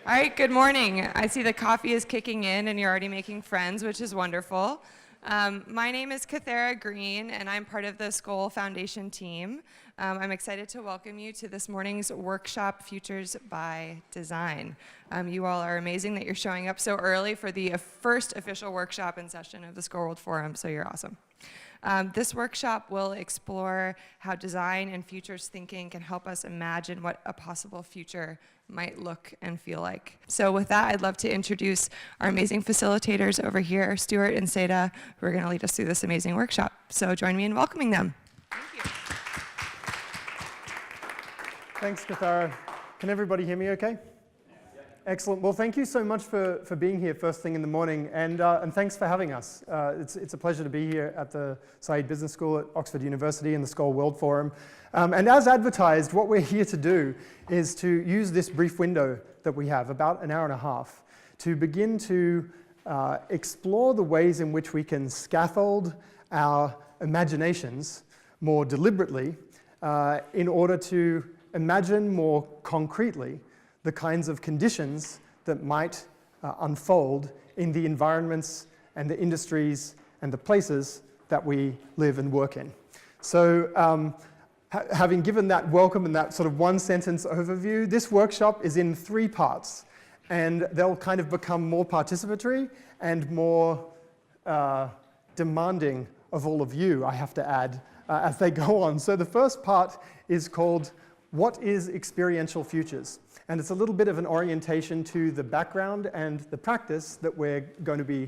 All right, good morning. I see the coffee is kicking in and you're already making friends, which is wonderful. My name is Kathara Green and I'm part of the Skoll Foundation team. I'm excited to welcome you to this morning's workshop, Futures by Design. You all are amazing that you're showing up so early for the first official workshop and session of the Skoll World Forum, so you're awesome. This workshop will explore how design and futures thinking can help us imagine what a possible future might look and feel like. So with that, I'd love to introduce our amazing facilitators over here, Stuart and Ceda, who are going to lead us through this amazing workshop. So join me in welcoming them. Thank you. Thanks, Kathara. Can everybody hear me okay? Excellent. Well, thank you so much for being here first thing in the morning, and thanks for having us. It's a pleasure to be here at the Saïd Business School at Oxford University and the Skoll World Forum. And as advertised, what we're here to do is to use this brief window that we have, about an hour and a half, to begin to explore the ways in which we can scaffold our imaginations more deliberately in order to imagine more concretely the kinds of conditions that might unfold in the environments and the industries and the places that we live and work in. So having given that welcome and that sort of one sentence overview, this workshop is in 3 parts, and they'll kind of become more participatory and more demanding of all of you, I have to add, as they go on. So the first part is called What is Experiential Futures? And it's a little bit of an orientation to the background and the practice that we're going to be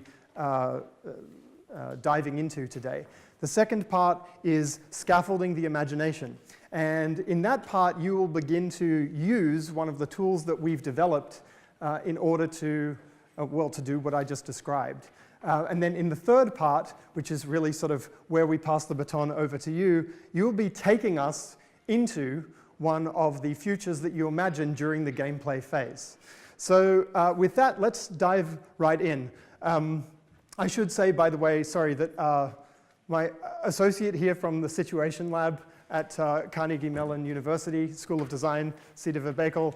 diving into today. The second part is Scaffolding the Imagination. And in that part, you will begin to use one of the tools that we've developed in order to, to do what I just described. And then in the third part, which is really sort of where we pass the baton over to you, you'll be taking us into one of the futures that you imagine during the gameplay phase. So with that, let's dive right in. I should say, by the way, sorry, that my associate here from the Situation Lab at Carnegie Mellon University School of Design, Ceda Verbakel,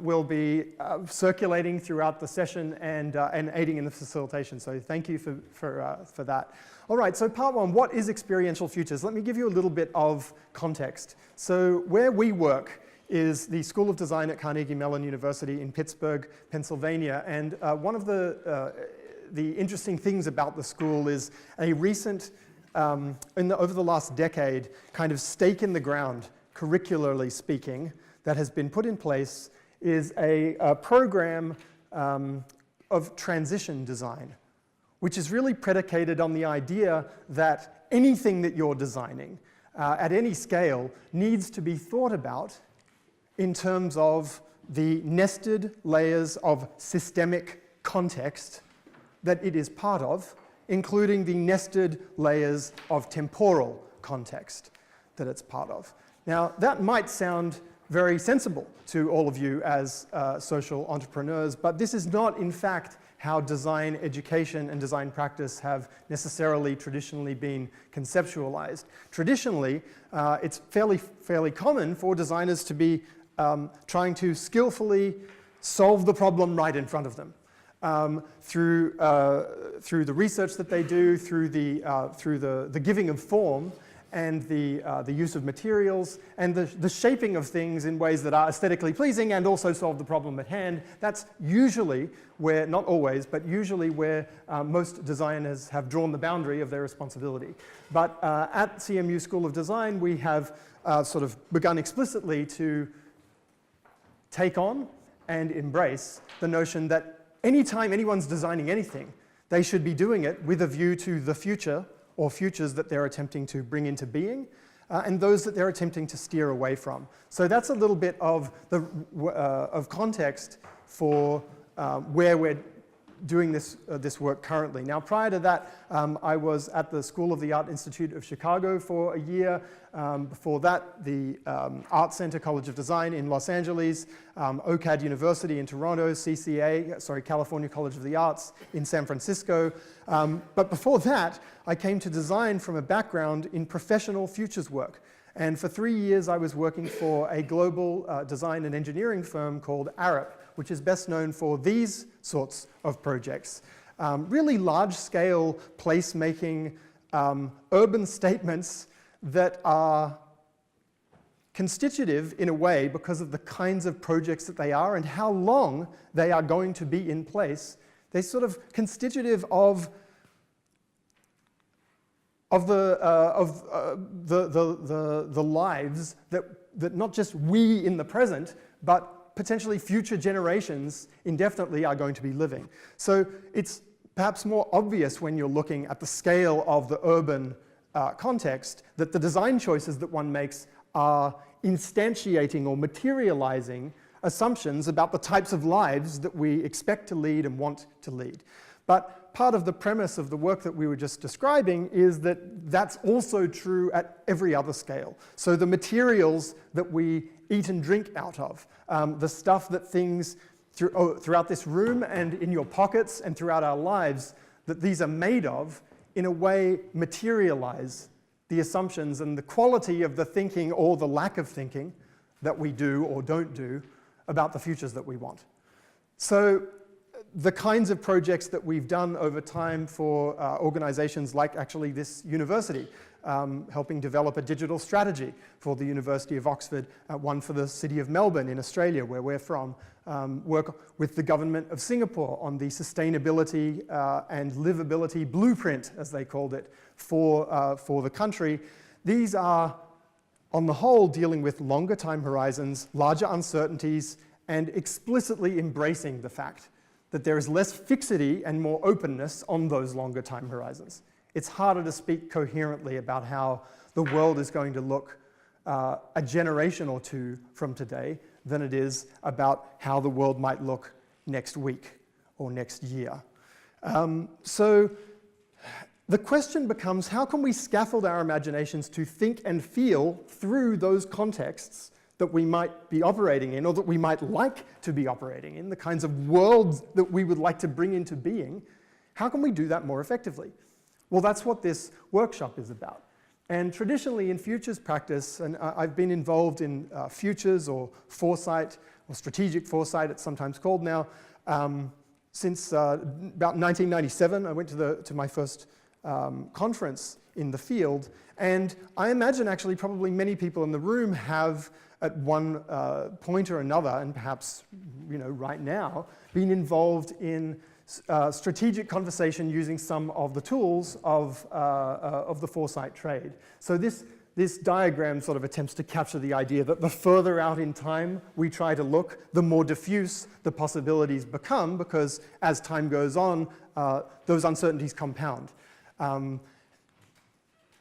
will be circulating throughout the session and aiding in the facilitation. So thank you for that. All right, so part 1, what is experiential futures? Let me give you a little bit of context. So where we work is the School of Design at Carnegie Mellon University in Pittsburgh, Pennsylvania. And one of the interesting things about the school is a recent, over the last decade, kind of stake in the ground, curricularly speaking, that has been put in place is a program of transition design, which is really predicated on the idea that anything that you're designing at any scale needs to be thought about in terms of the nested layers of systemic context that it is part of, including the nested layers of temporal context that it's part of. Now, that might sound very sensible to all of you as social entrepreneurs, but this is not, in fact, how design education and design practice have necessarily traditionally been conceptualized. Traditionally, it's fairly common for designers to be trying to skillfully solve the problem right in front of them. Through the research that they do, through the giving of form, and the use of materials, and the shaping of things in ways that are aesthetically pleasing and also solve the problem at hand. That's usually where, not always, but usually where most designers have drawn the boundary of their responsibility. But at CMU School of Design, we have sort of begun explicitly to take on and embrace the notion that anytime anyone's designing anything, they should be doing it with a view to the future or futures that they're attempting to bring into being, and those that they're attempting to steer away from. So that's a little bit of context for where we're doing this work currently. Now, prior to that, I was at the School of the Art Institute of Chicago for a year. Before that, the Art Center College of Design in Los Angeles, OCAD University in Toronto, California College of the Arts in San Francisco. But before that, I came to design from a background in professional futures work. And for 3 years, I was working for a global design and engineering firm called Arup, which is best known for these sorts of projects. Really large-scale placemaking urban statements that are constitutive in a way because of the kinds of projects that they are and how long they are going to be in place. They're sort of constitutive of the lives that not just we in the present, but potentially future generations indefinitely are going to be living. So it's perhaps more obvious when you're looking at the scale of the urban context that the design choices that one makes are instantiating or materializing assumptions about the types of lives that we expect to lead and want to lead. But part of the premise of the work that we were just describing is that that's also true at every other scale. So the materials that we eat and drink out of, the stuff that things throughout this room and in your pockets and throughout our lives, that these are made of, in a way materialize the assumptions and the quality of the thinking or the lack of thinking that we do or don't do about the futures that we want. So the kinds of projects that we've done over time for organizations like actually this university, helping develop a digital strategy for the University of Oxford, one for the city of Melbourne in Australia, where we're from, work with the government of Singapore on the sustainability and livability blueprint, as they called it, for the country. These are, on the whole, dealing with longer time horizons, larger uncertainties, and explicitly embracing the fact that there is less fixity and more openness on those longer time horizons. It's harder to speak coherently about how the world is going to look a generation or two from today than it is about how the world might look next week or next year. So the question becomes, how can we scaffold our imaginations to think and feel through those contexts that we might be operating in, or that we might like to be operating in, the kinds of worlds that we would like to bring into being? How can we do that more effectively? Well, that's what this workshop is about. And traditionally in futures practice, and I've been involved in futures or foresight, or strategic foresight it's sometimes called now, since about 1997. I went to my first conference in the field, and I imagine actually probably many people in the room have at one point or another, and perhaps right now, been involved in strategic conversation using some of the tools of the foresight trade. So this diagram sort of attempts to capture the idea that the further out in time we try to look, the more diffuse the possibilities become, because as time goes on, those uncertainties compound.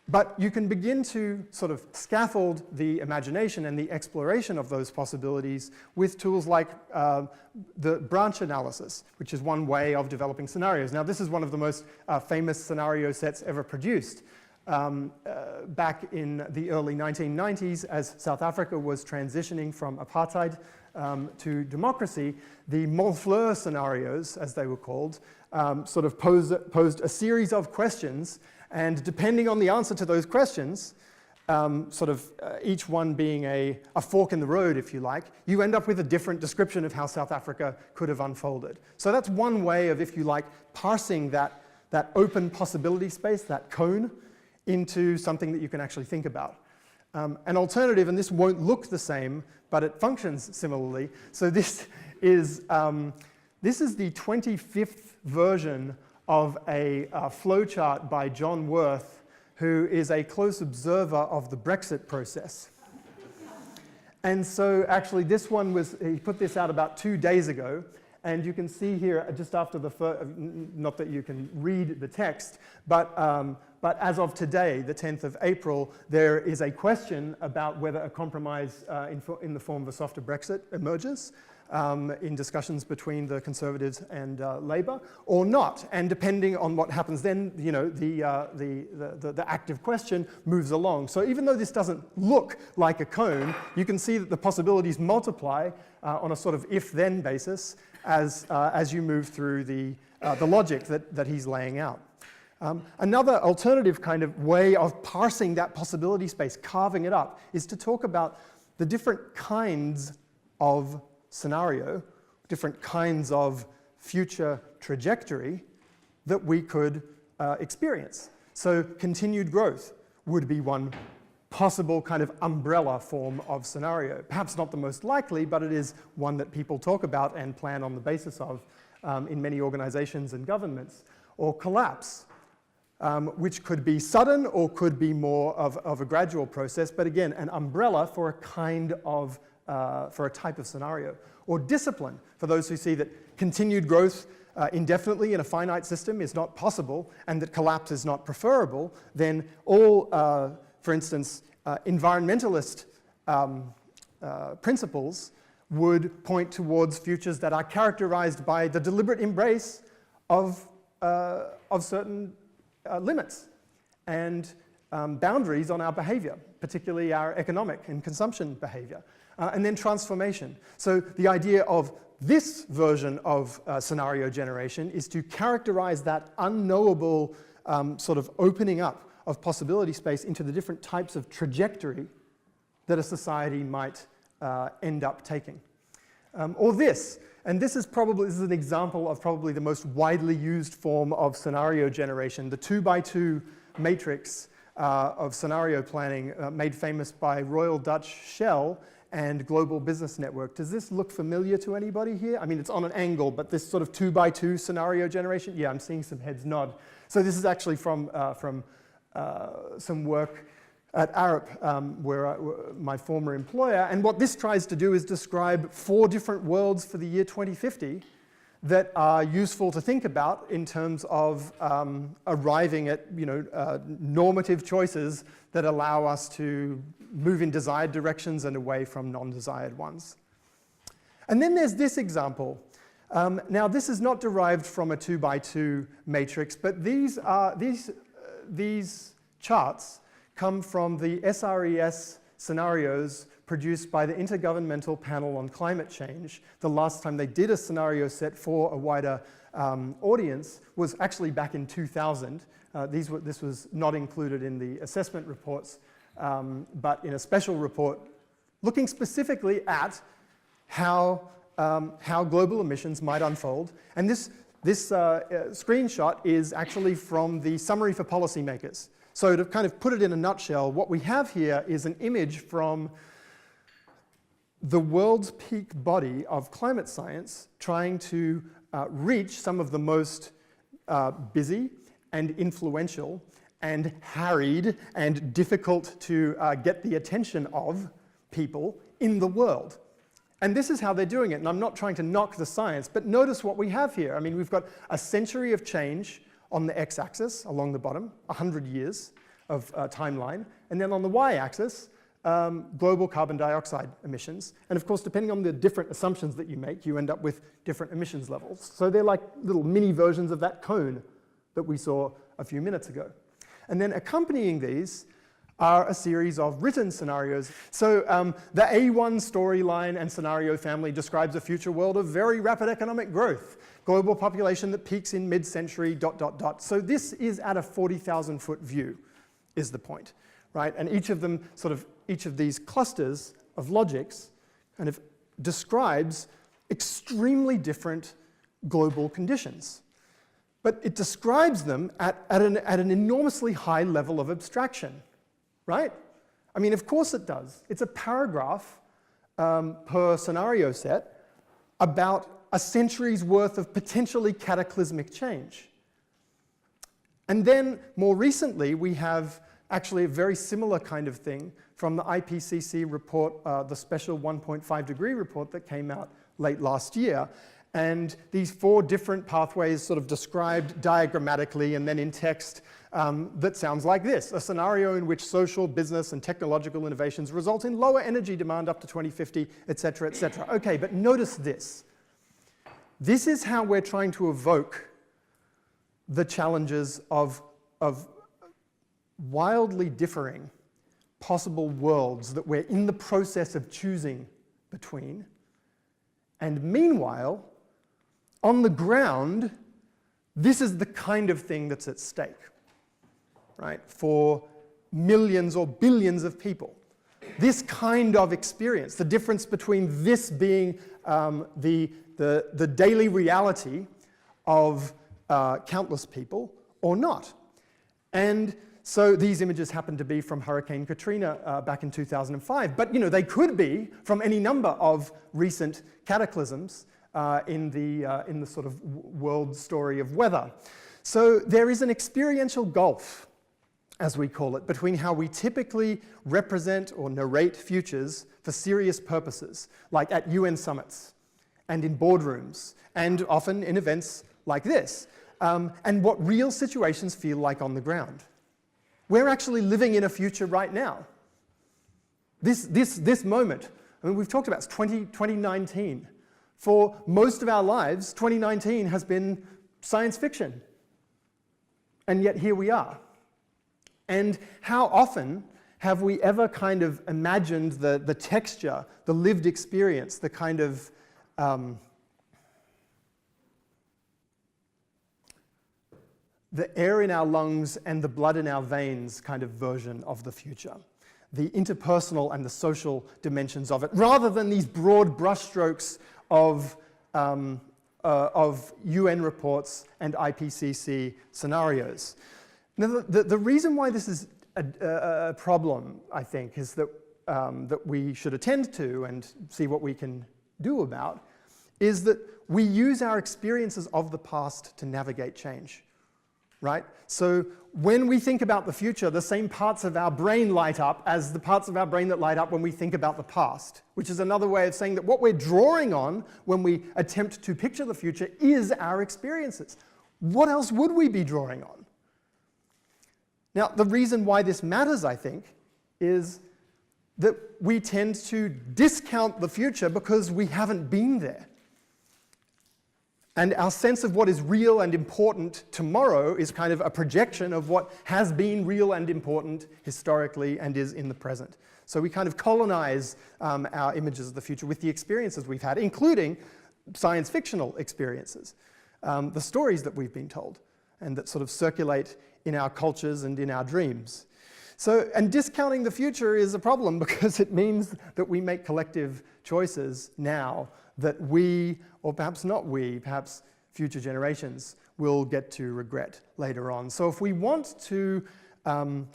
But you can begin to sort of scaffold the imagination and the exploration of those possibilities with tools like the branch analysis, which is one way of developing scenarios. Now, this is one of the most famous scenario sets ever produced. Back in the early 1990s, as South Africa was transitioning from apartheid to democracy, the Montfleur scenarios, as they were called, sort of posed a series of questions, and depending on the answer to those questions, each one being a fork in the road, if you like, you end up with a different description of how South Africa could have unfolded. So that's one way of, if you like, parsing that open possibility space, that cone, into something that you can actually think about. An alternative, and this won't look the same, but it functions similarly. So this is the 25th version of a flowchart by John Worth, who is a close observer of the Brexit process. And so actually this one he put this out about 2 days ago, and you can see here just after the first, not that you can read the text, but as of today, the 10th of April, there is a question about whether a compromise in the form of a softer Brexit emerges in discussions between the Conservatives and Labour, or not. And depending on what happens then, the active question moves along. So even though this doesn't look like a cone, you can see that the possibilities multiply on a sort of if-then basis as you move through the logic that he's laying out. Another alternative kind of way of parsing that possibility space, carving it up, is to talk about the different kinds of scenario different kinds of future trajectory that we could experience. So continued growth would be one possible kind of umbrella form of scenario. Perhaps not the most likely, but it is one that people talk about and plan on the basis of in many organizations and governments. Or collapse, which could be sudden or could be more of a gradual process, but again, an umbrella for a kind of, for a type of scenario. Or discipline, for those who see that continued growth indefinitely in a finite system is not possible and that collapse is not preferable, then all, for instance, environmentalist principles would point towards futures that are characterized by the deliberate embrace of certain limits and boundaries on our behavior, particularly our economic and consumption behavior. And then transformation. So the idea of this version of scenario generation is to characterize that unknowable sort of opening up of possibility space into the different types of trajectory that a society might end up taking. Or this, and this is an example of probably the most widely used form of scenario generation, the 2x2 matrix of scenario planning made famous by Royal Dutch Shell and Global Business Network. Does this look familiar to anybody here? I mean, it's on an angle, but this sort of 2x2 scenario generation, yeah, I'm seeing some heads nod. So this is actually from some work at Arup, where my former employer, and what this tries to do is describe 4 different worlds for the year 2050 that are useful to think about in terms of arriving at normative choices that allow us to move in desired directions and away from non-desired ones. And then there's this example. Now this is not derived from a 2x2 matrix, but these charts come from the SRES scenarios produced by the Intergovernmental Panel on Climate Change. The last time they did a scenario set for a wider audience was actually back in 2000. This was not included in the assessment reports, but in a special report looking specifically at how global emissions might unfold. And this screenshot is actually from the Summary for Policymakers. So to kind of put it in a nutshell, what we have here is an image from the world's peak body of climate science trying to reach some of the most busy and influential and harried and difficult to get the attention of people in the world. And this is how they're doing it. And I'm not trying to knock the science, but notice what we have here. I mean, we've got a century of change on the x-axis along the bottom, 100 years of timeline. And then on the y-axis, global carbon dioxide emissions. And of course, depending on the different assumptions that you make, you end up with different emissions levels. So they're like little mini versions of that cone that we saw a few minutes ago. And then accompanying these are a series of written scenarios. So the A1 storyline and scenario family describes a future world of very rapid economic growth, global population that peaks in mid-century, ... So this is at a 40,000-foot view, is the point, right? And each of them, each of these clusters of logics kind of describes extremely different global conditions. But it describes them at an enormously high level of abstraction, right? I mean, of course it does. It's a paragraph per scenario set about a century's worth of potentially cataclysmic change. And then more recently, we have actually a very similar kind of thing from the IPCC report, the special 1.5 degree report that came out late last year. And these 4 different pathways sort of described diagrammatically and then in text that sounds like this: a scenario in which social, business, and technological innovations result in lower energy demand up to 2050, et cetera, et cetera. Okay, but notice this. This is how we're trying to evoke the challenges of wildly differing possible worlds that we're in the process of choosing between. And meanwhile, on the ground, this is the kind of thing that's at stake, right, for millions or billions of people. this kind of experience, the difference between this being the daily reality of countless people or not. And so these images happen to be from Hurricane Katrina back in 2005, but they could be from any number of recent cataclysms in the sort of world story of weather. So there is an experiential gulf, as we call it, between how we typically represent or narrate futures for serious purposes, like at UN summits and in boardrooms, and often in events like this, and what real situations feel like on the ground. We're actually living in a future right now. This moment, I mean, we've talked about 2019. For most of our lives, 2019 has been science fiction. And yet here we are. And how often have we ever kind of imagined the texture, the lived experience, the kind of the air in our lungs and the blood in our veins kind of version of the future, the interpersonal and the social dimensions of it, rather than these broad brushstrokes of UN reports and IPCC scenarios. Now, the reason why this is a problem, I think, is that, that we should attend to and see what we can do about, is that we use our experiences of the past to navigate change. Right? So when we think about the future, the same parts of our brain light up as the parts of our brain that light up when we think about the past, which is another way of saying that what we're drawing on when we attempt to picture the future is our experiences. What else would we be drawing on? Now, the reason why this matters, I think, is that we tend to discount the future because we haven't been there. And our sense of what is real and important tomorrow is kind of a projection of what has been real and important historically and is in the present. So we kind of colonize our images of the future with the experiences we've had, including science fictional experiences, the stories that we've been told and that sort of circulate in our cultures and in our dreams. So, and discounting the future is a problem because it means that we make collective choices now that we, or perhaps not we, perhaps future generations will get to regret later on. So if we want to,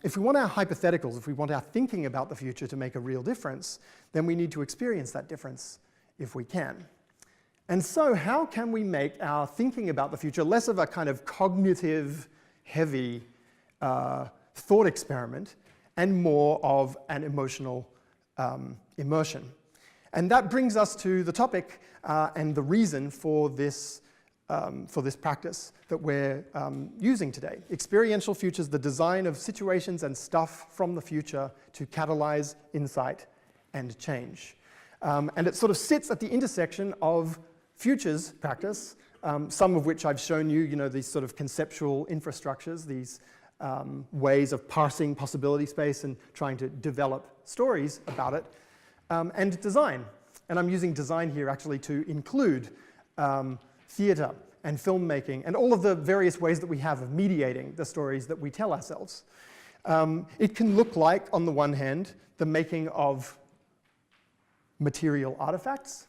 if we want our hypotheticals, if we want our thinking about the future to make a real difference, then we need to experience that difference if we can. And so how can we make our thinking about the future less of a kind of cognitive, heavy thought experiment and more of an emotional immersion? And that brings us to the topic and the reason for this practice that we're using today. Experiential futures, the design of situations and stuff from the future to catalyze insight and change. And it sort of sits at the intersection of futures practice, some of which I've shown you, these sort of conceptual infrastructures, these ways of parsing possibility space and trying to develop stories about it, and design. And I'm using design here actually to include theater and filmmaking and all of the various ways that we have of mediating the stories that we tell ourselves. It can look like, on the one hand, the making of material artifacts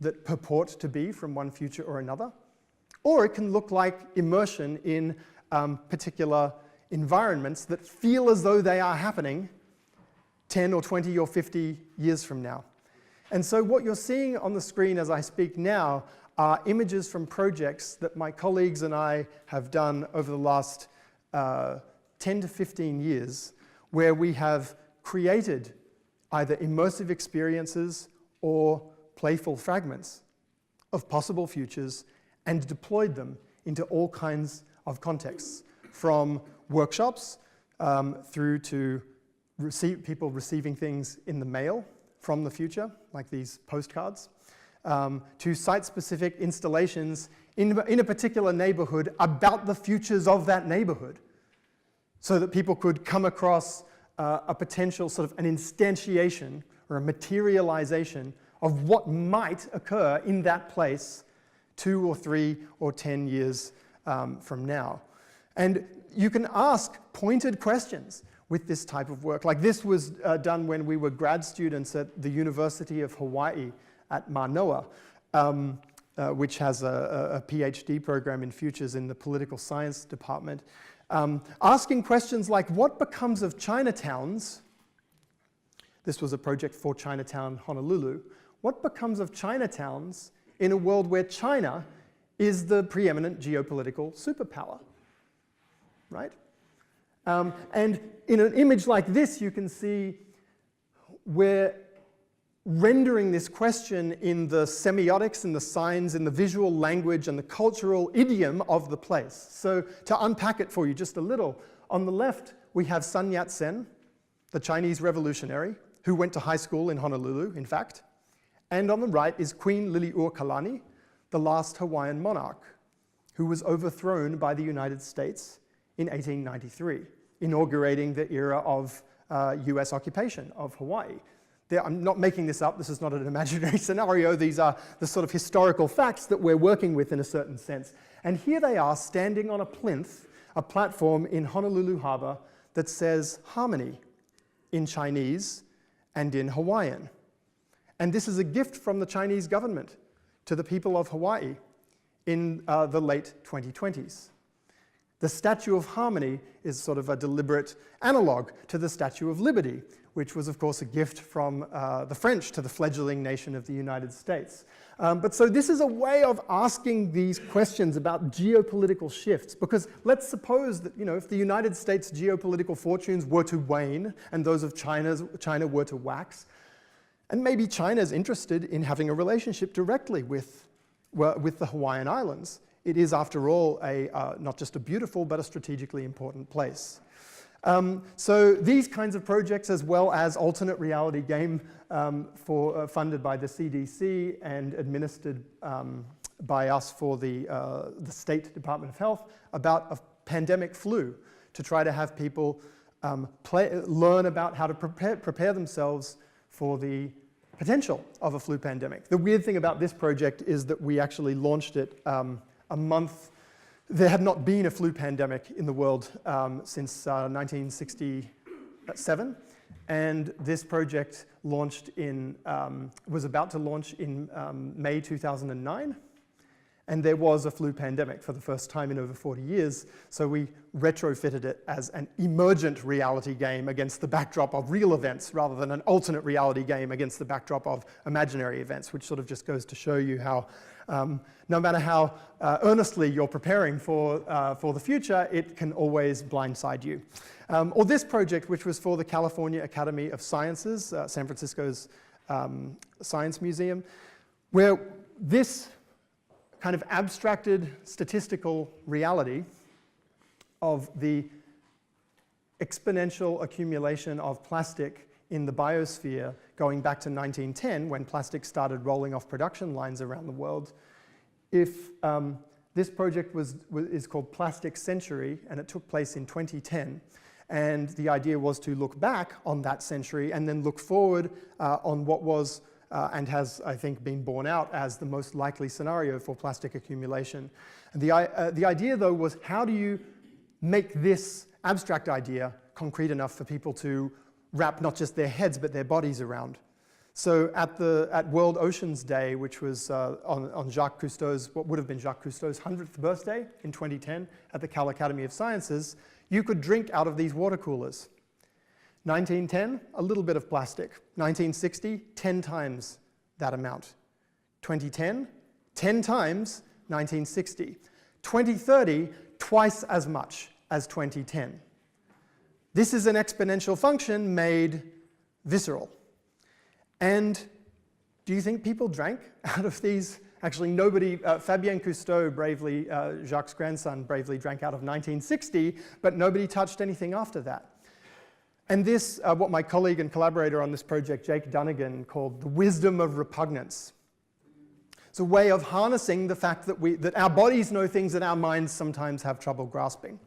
that purport to be from one future or another, or it can look like immersion in particular environments that feel as though they are happening 10 or 20 or 50 years from now. And so what you're seeing on the screen as I speak now are images from projects that my colleagues and I have done over the last 10 to 15 years, where we have created either immersive experiences or playful fragments of possible futures and deployed them into all kinds of contexts, from workshops through to people receiving things in the mail from the future, like these postcards, to site-specific installations in a particular neighborhood about the futures of that neighborhood, so that people could come across a potential sort of an instantiation or a materialization of what might occur in that place 2 or 3 or 10 years from now. And you can ask pointed questions with this type of work. Like this was done when we were grad students at the University of Hawaii at Manoa, which has a PhD program in futures in the political science department, asking questions like, what becomes of Chinatowns? This was a project for Chinatown, Honolulu. What becomes of Chinatowns in a world where China is the preeminent geopolitical superpower, right? And in an image like this, you can see we're rendering this question in the semiotics and the signs, in the visual language and the cultural idiom of the place. So to unpack it for you just a little, on the left, we have Sun Yat-sen, the Chinese revolutionary, who went to high school in Honolulu, in fact. And on the right is Queen Liliuokalani, the last Hawaiian monarch, who was overthrown by the United States in 1893, inaugurating the era of US occupation of Hawaii. I'm not making this up, this is not an imaginary scenario, these are the sort of historical facts that we're working with in a certain sense. And here they are standing on a plinth, a platform in Honolulu Harbor that says harmony in Chinese and in Hawaiian. And this is a gift from the Chinese government to the people of Hawaii in the late 2020s. The Statue of Harmony is sort of a deliberate analog to the Statue of Liberty, which was, of course, a gift from the French to the fledgling nation of the United States. But so this is a way of asking these questions about geopolitical shifts, because let's suppose that, you know, if the United States' geopolitical fortunes were to wane and those of China were to wax, and maybe China's interested in having a relationship directly with the Hawaiian Islands. It is, after all, not just a beautiful, but a strategically important place. So these kinds of projects, as well as alternate reality game funded by the CDC and administered by us for the State Department of Health, about a pandemic flu, to try to have people learn about how to prepare themselves for the potential of a flu pandemic. The weird thing about this project is that we actually launched it a month. There had not been a flu pandemic in the world since 1967, and this project launched was about to launch in May 2009, and there was a flu pandemic for the first time in over 40 years, so we retrofitted it as an emergent reality game against the backdrop of real events rather than an alternate reality game against the backdrop of imaginary events, which sort of just goes to show you how no matter how earnestly you're preparing for the future, it can always blindside you. Or this project, which was for the California Academy of Sciences, San Francisco's Science Museum, where this kind of abstracted statistical reality of the exponential accumulation of plastic in the biosphere going back to 1910, when plastic started rolling off production lines around the world. If this project is called Plastic Century, and it took place in 2010, and the idea was to look back on that century and then look forward on what was and has, I think, been borne out as the most likely scenario for plastic accumulation. And the idea, though, was how do you make this abstract idea concrete enough for people to wrap not just their heads but their bodies around? So at World Oceans Day, which was on Jacques Cousteau's, what would have been Jacques Cousteau's 100th birthday in 2010 at the Cal Academy of Sciences, you could drink out of these water coolers. 1910, a little bit of plastic. 1960, 10 times that amount. 2010, 10 times 1960. 2030, twice as much as 2010. This is an exponential function made visceral. And do you think people drank out of these? Actually, nobody, Fabien Cousteau bravely, Jacques' grandson, bravely drank out of 1960, but nobody touched anything after that. And this, what my colleague and collaborator on this project, Jake Dunnigan, called the wisdom of repugnance. It's a way of harnessing the fact that our bodies know things that our minds sometimes have trouble grasping.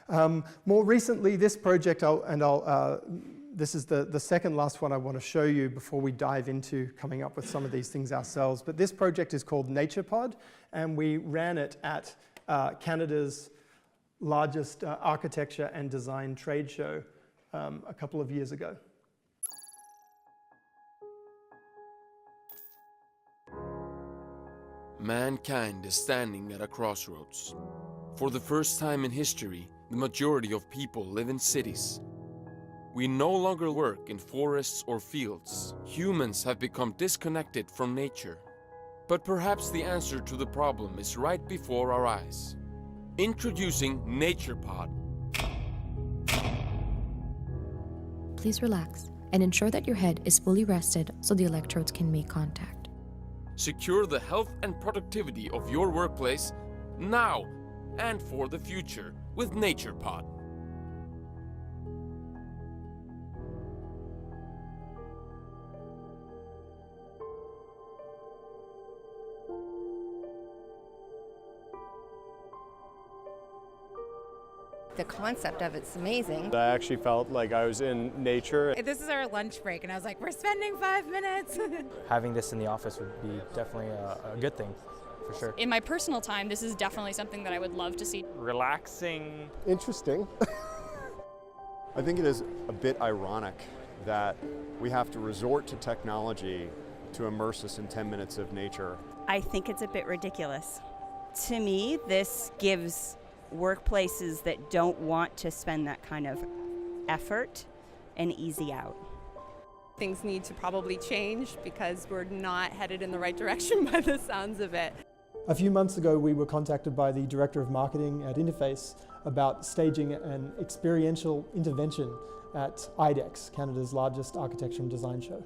More recently, this project, this is the second last one I want to show you before we dive into coming up with some of these things ourselves. But this project is called NaturePod, and we ran it at Canada's largest architecture and design trade show a couple of years ago. Mankind is standing at a crossroads. For the first time in history, the majority of people live in cities. We no longer work in forests or fields. Humans have become disconnected from nature. But perhaps the answer to the problem is right before our eyes. Introducing NaturePod. Please relax and ensure that your head is fully rested so the electrodes can make contact. Secure the health and productivity of your workplace now and for the future with NaturePod. The concept of it's amazing. I actually felt like I was in nature. This is our lunch break, and I was like, we're spending 5 minutes. Having this in the office would be definitely a good thing, for sure. In my personal time, this is definitely something that I would love to see. Relaxing. Interesting. I think it is a bit ironic that we have to resort to technology to immerse us in 10 minutes of nature. I think it's a bit ridiculous. To me, this gives workplaces that don't want to spend that kind of effort an easy out. Things need to probably change because we're not headed in the right direction by the sounds of it. A few months ago, we were contacted by the Director of Marketing at Interface about staging an experiential intervention at IDEX, Canada's largest architecture and design show.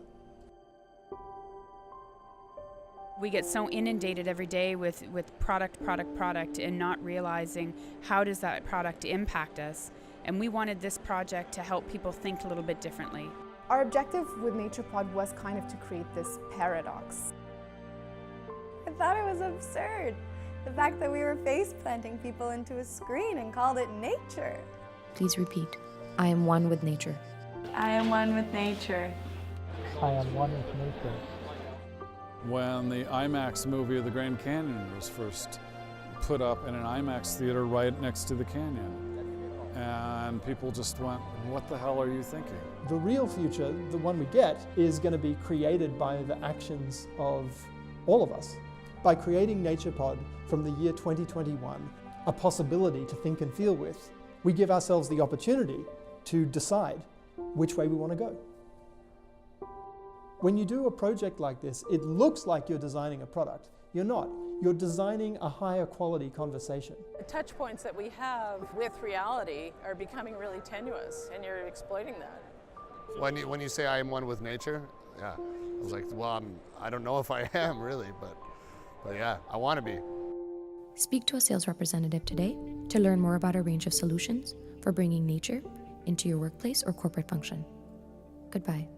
We get so inundated every day with product, and not realizing how does that product impact us. And we wanted this project to help people think a little bit differently. Our objective with NaturePod was kind of to create this paradox. I thought it was absurd. The fact that we were face planting people into a screen and called it nature. Please repeat. I am one with nature. I am one with nature. I am one with nature. When the IMAX movie of the Grand Canyon was first put up in an IMAX theater right next to the canyon. And people just went, what the hell are you thinking? The real future, the one we get, is going to be created by the actions of all of us. By creating NaturePod from the year 2021, a possibility to think and feel with, we give ourselves the opportunity to decide which way we want to go. When you do a project like this, it looks like you're designing a product. You're not. You're designing a higher quality conversation. The touch points that we have with reality are becoming really tenuous, and you're exploiting that. When you say I am one with nature, yeah, I was like, well, I don't know if I am really, but yeah, I want to be. Speak to a sales representative today to learn more about a range of solutions for bringing nature into your workplace or corporate function. Goodbye.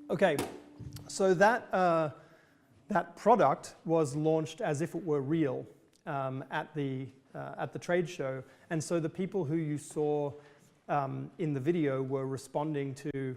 Okay, so that product was launched as if it were real at the trade show, and so the people who you saw in the video were responding to,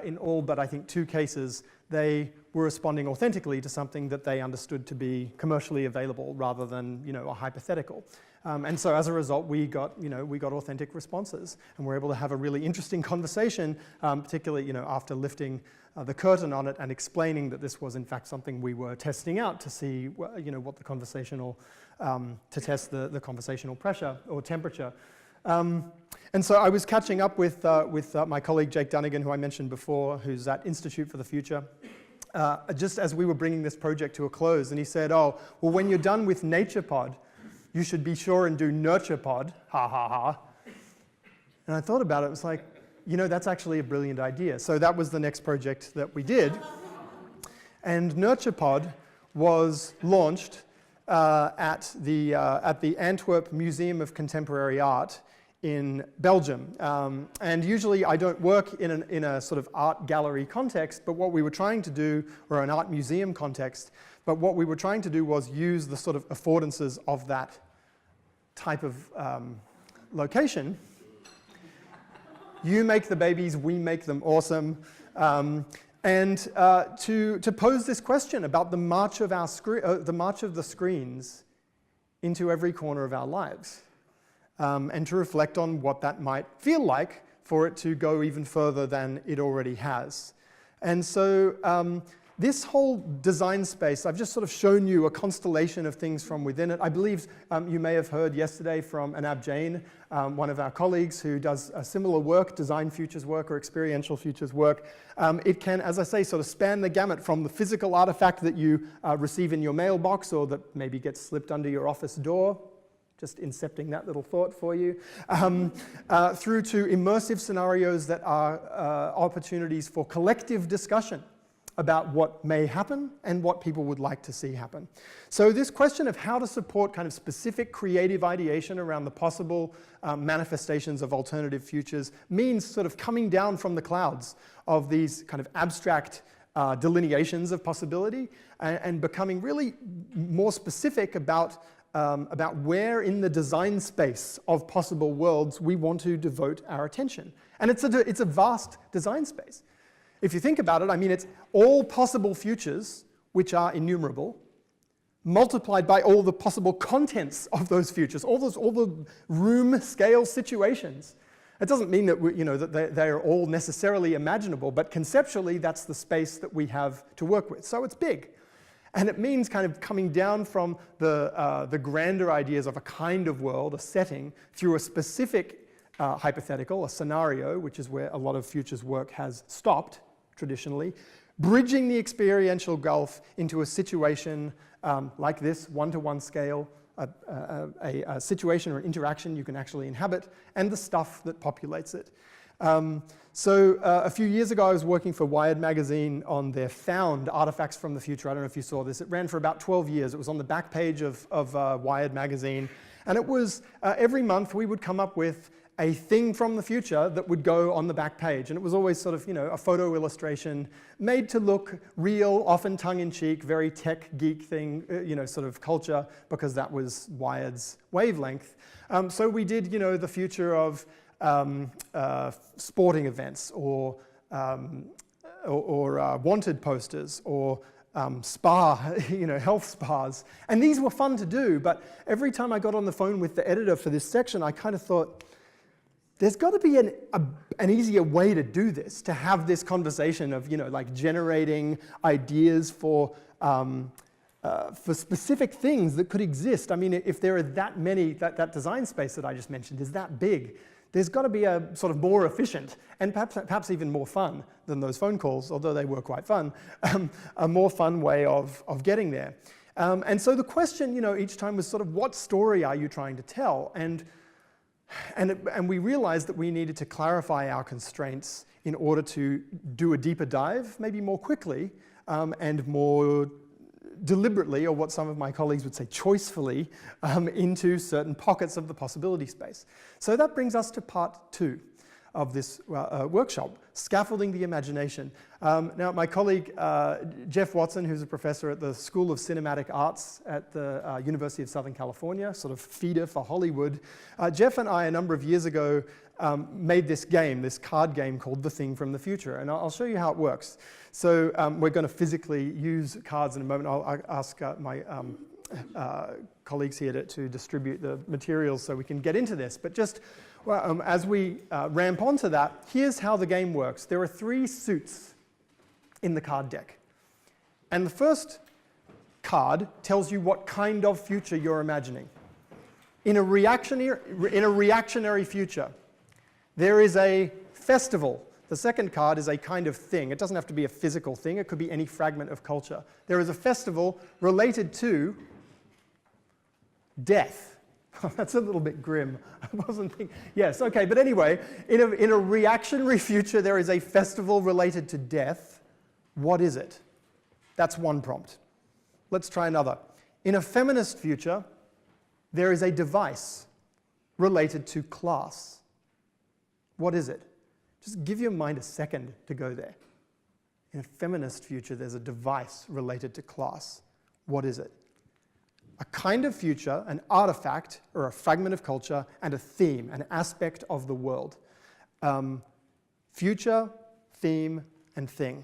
in all but I think 2 cases, they were responding authentically to something that they understood to be commercially available rather than a hypothetical. And so as a result, we got authentic responses, and we're able to have a really interesting conversation, particularly after lifting the curtain on it and explaining that this was in fact something we were testing out to see what the conversational, to test the conversational pressure or temperature. And so I was catching up with my colleague Jake Dunnigan, who I mentioned before, who's at Institute for the Future, just as we were bringing this project to a close, and he said, oh, well, when you're done with NaturePod, you should be sure and do NurturePod, ha ha ha. And I thought about it, it was like, that's actually a brilliant idea. So that was the next project that we did. And NurturePod was launched at the Antwerp Museum of Contemporary Art in Belgium. And usually I don't work in a sort of art gallery context, but what we were trying to do, or an art museum context, but what we were trying to do was use the sort of affordances of that type of location. You make the babies, we make them awesome. And to pose this question about the march of the screens into every corner of our lives, and to reflect on what that might feel like for it to go even further than it already has. And so this whole design space, I've just sort of shown you a constellation of things from within it. I believe you may have heard yesterday from Anab Jain, one of our colleagues who does a similar work, design futures work or experiential futures work. It can, as I say, sort of span the gamut from the physical artifact that you receive in your mailbox or that maybe gets slipped under your office door, just incepting that little thought for you, through to immersive scenarios that are opportunities for collective discussion about what may happen and what people would like to see happen. So this question of how to support kind of specific creative ideation around the possible manifestations of alternative futures means sort of coming down from the clouds of these kind of abstract delineations of possibility and becoming really more specific about where in the design space of possible worlds we want to devote our attention. And it's a vast design space. If you think about it, I mean, it's all possible futures, which are innumerable, multiplied by all the possible contents of those futures, all the room scale situations. It doesn't mean that that they are all necessarily imaginable, but conceptually, that's the space that we have to work with. So it's big. And it means kind of coming down from the grander ideas of a kind of world, a setting, through a specific hypothetical, a scenario, which is where a lot of futures work has stopped traditionally, bridging the experiential gulf into a situation like this, one-to-one scale, a situation or interaction you can actually inhabit, and the stuff that populates it. So a few years ago, I was working for Wired magazine on their Found Artifacts from the Future. I don't know if you saw this. It ran for about 12 years. It was on the back page of Wired magazine. And it was every month we would come up with a thing from the future that would go on the back page. And it was always sort of, a photo illustration made to look real, often tongue-in-cheek, very tech geek thing, sort of culture, because that was Wired's wavelength. So we did, the future of sporting events or wanted posters or spa, health spas. And these were fun to do, but every time I got on the phone with the editor for this section, I kind of thought, there's got to be an easier way to do this, to have this conversation of, like generating ideas for specific things that could exist. I mean, if there are that many, that design space that I just mentioned is that big, there's got to be a sort of more efficient and perhaps even more fun than those phone calls, although they were quite fun, a more fun way of getting there. And so the question, each time was sort of, what story are you trying to tell? And we realized that we needed to clarify our constraints in order to do a deeper dive, maybe more quickly and more deliberately, or what some of my colleagues would say choicefully, into certain pockets of the possibility space. So that brings us to part 2 of this workshop, Scaffolding the Imagination. Now, my colleague, Jeff Watson, who's a professor at the School of Cinematic Arts at the University of Southern California, sort of feeder for Hollywood, Jeff and I, a number of years ago, made this game, this card game called The Thing from the Future, and I'll show you how it works. So we're going to physically use cards in a moment. I'll ask my colleagues here to distribute the materials so we can get into this, but just as we ramp onto that, here's how the game works. There are 3 suits in the card deck. And the first card tells you what kind of future you're imagining. In a reactionary future, there is a festival. The second card is a kind of thing. It doesn't have to be a physical thing. It could be any fragment of culture. There is a festival related to death. That's a little bit grim. I wasn't thinking. Yes, okay, but anyway, in a reactionary future, there is a festival related to death. What is it? That's one prompt. Let's try another. In a feminist future, there is a device related to class. What is it? Just give your mind a second to go there. In a feminist future, there's a device related to class. What is it? A kind of future, an artifact, or a fragment of culture, and a theme, an aspect of the world. Future, theme, and thing.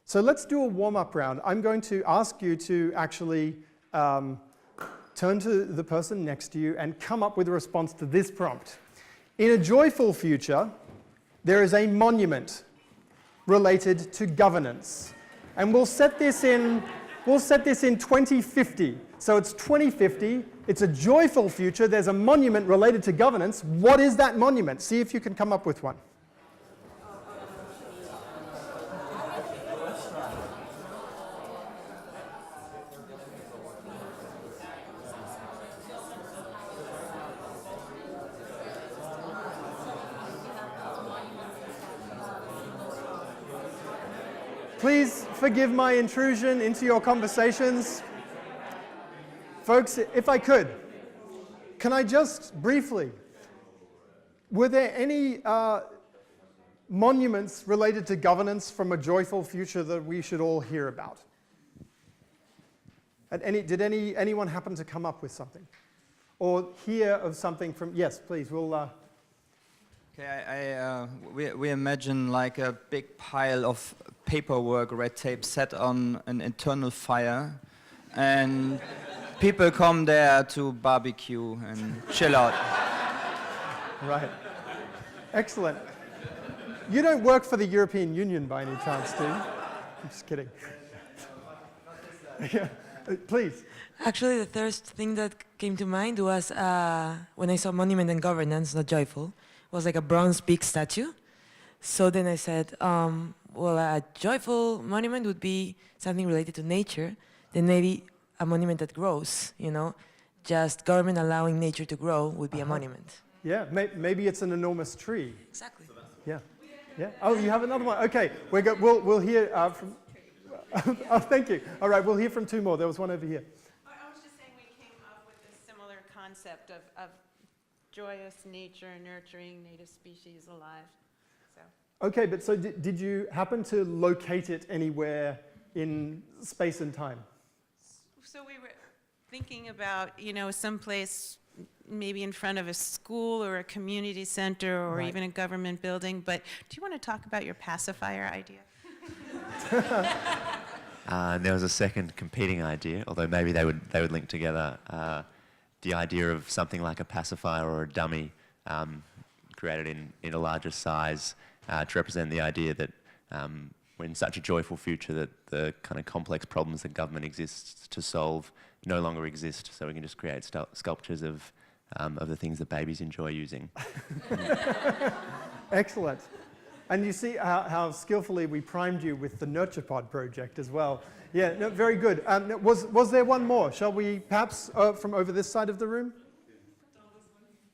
So let's do a warm-up round. I'm going to ask you to actually turn to the person next to you and come up with a response to this prompt. In a joyful future, there is a monument related to governance. And we'll set this in 2050. So it's 2050, it's a joyful future, there's a monument related to governance. What is that monument? See if you can come up with one. Please forgive my intrusion into your conversations. Folks, if I could, can I just briefly, were there any monuments related to governance from a joyful future that we should all hear about? Did anyone happen to come up with something? Or hear of something from, yes, please, we'll... Okay, we imagine like a big pile of paperwork, red tape set on an internal fire, and people come there to barbecue and chill out. Right. Excellent. You don't work for the European Union by any chance, do you? I'm just kidding. Yeah. Please. Actually, the first thing that came to mind was when I saw Monument and Governance, not Joyful, was like a bronze big statue. So then I said, well, a joyful monument would be something related to nature, then maybe a monument that grows, you know? Just government allowing nature to grow would be a monument. Yeah, maybe it's an enormous tree. Exactly. Yeah. Yeah. Oh, you have another one. Okay, we'll hear from... oh, thank you. All right, we'll hear from two more. There was one over here. I was just saying we came up with a similar concept of joyous nature, nurturing native species alive. So. Okay, but so did you happen to locate it anywhere in space and time? So we were thinking about, you know, someplace maybe in front of a school or a community center or even a government building, but do you want to talk about your pacifier idea? There was a second competing idea, although maybe they would link together. The idea of something like a pacifier or a dummy created in a larger size to represent the idea that we're in such a joyful future that the kind of complex problems that government exists to solve no longer exist, so we can just create sculptures of the things that babies enjoy using. Excellent. And you see how skillfully we primed you with the Nurture Pod project as well. Yeah, no, very good. Was there one more? Shall we perhaps from over this side of the room?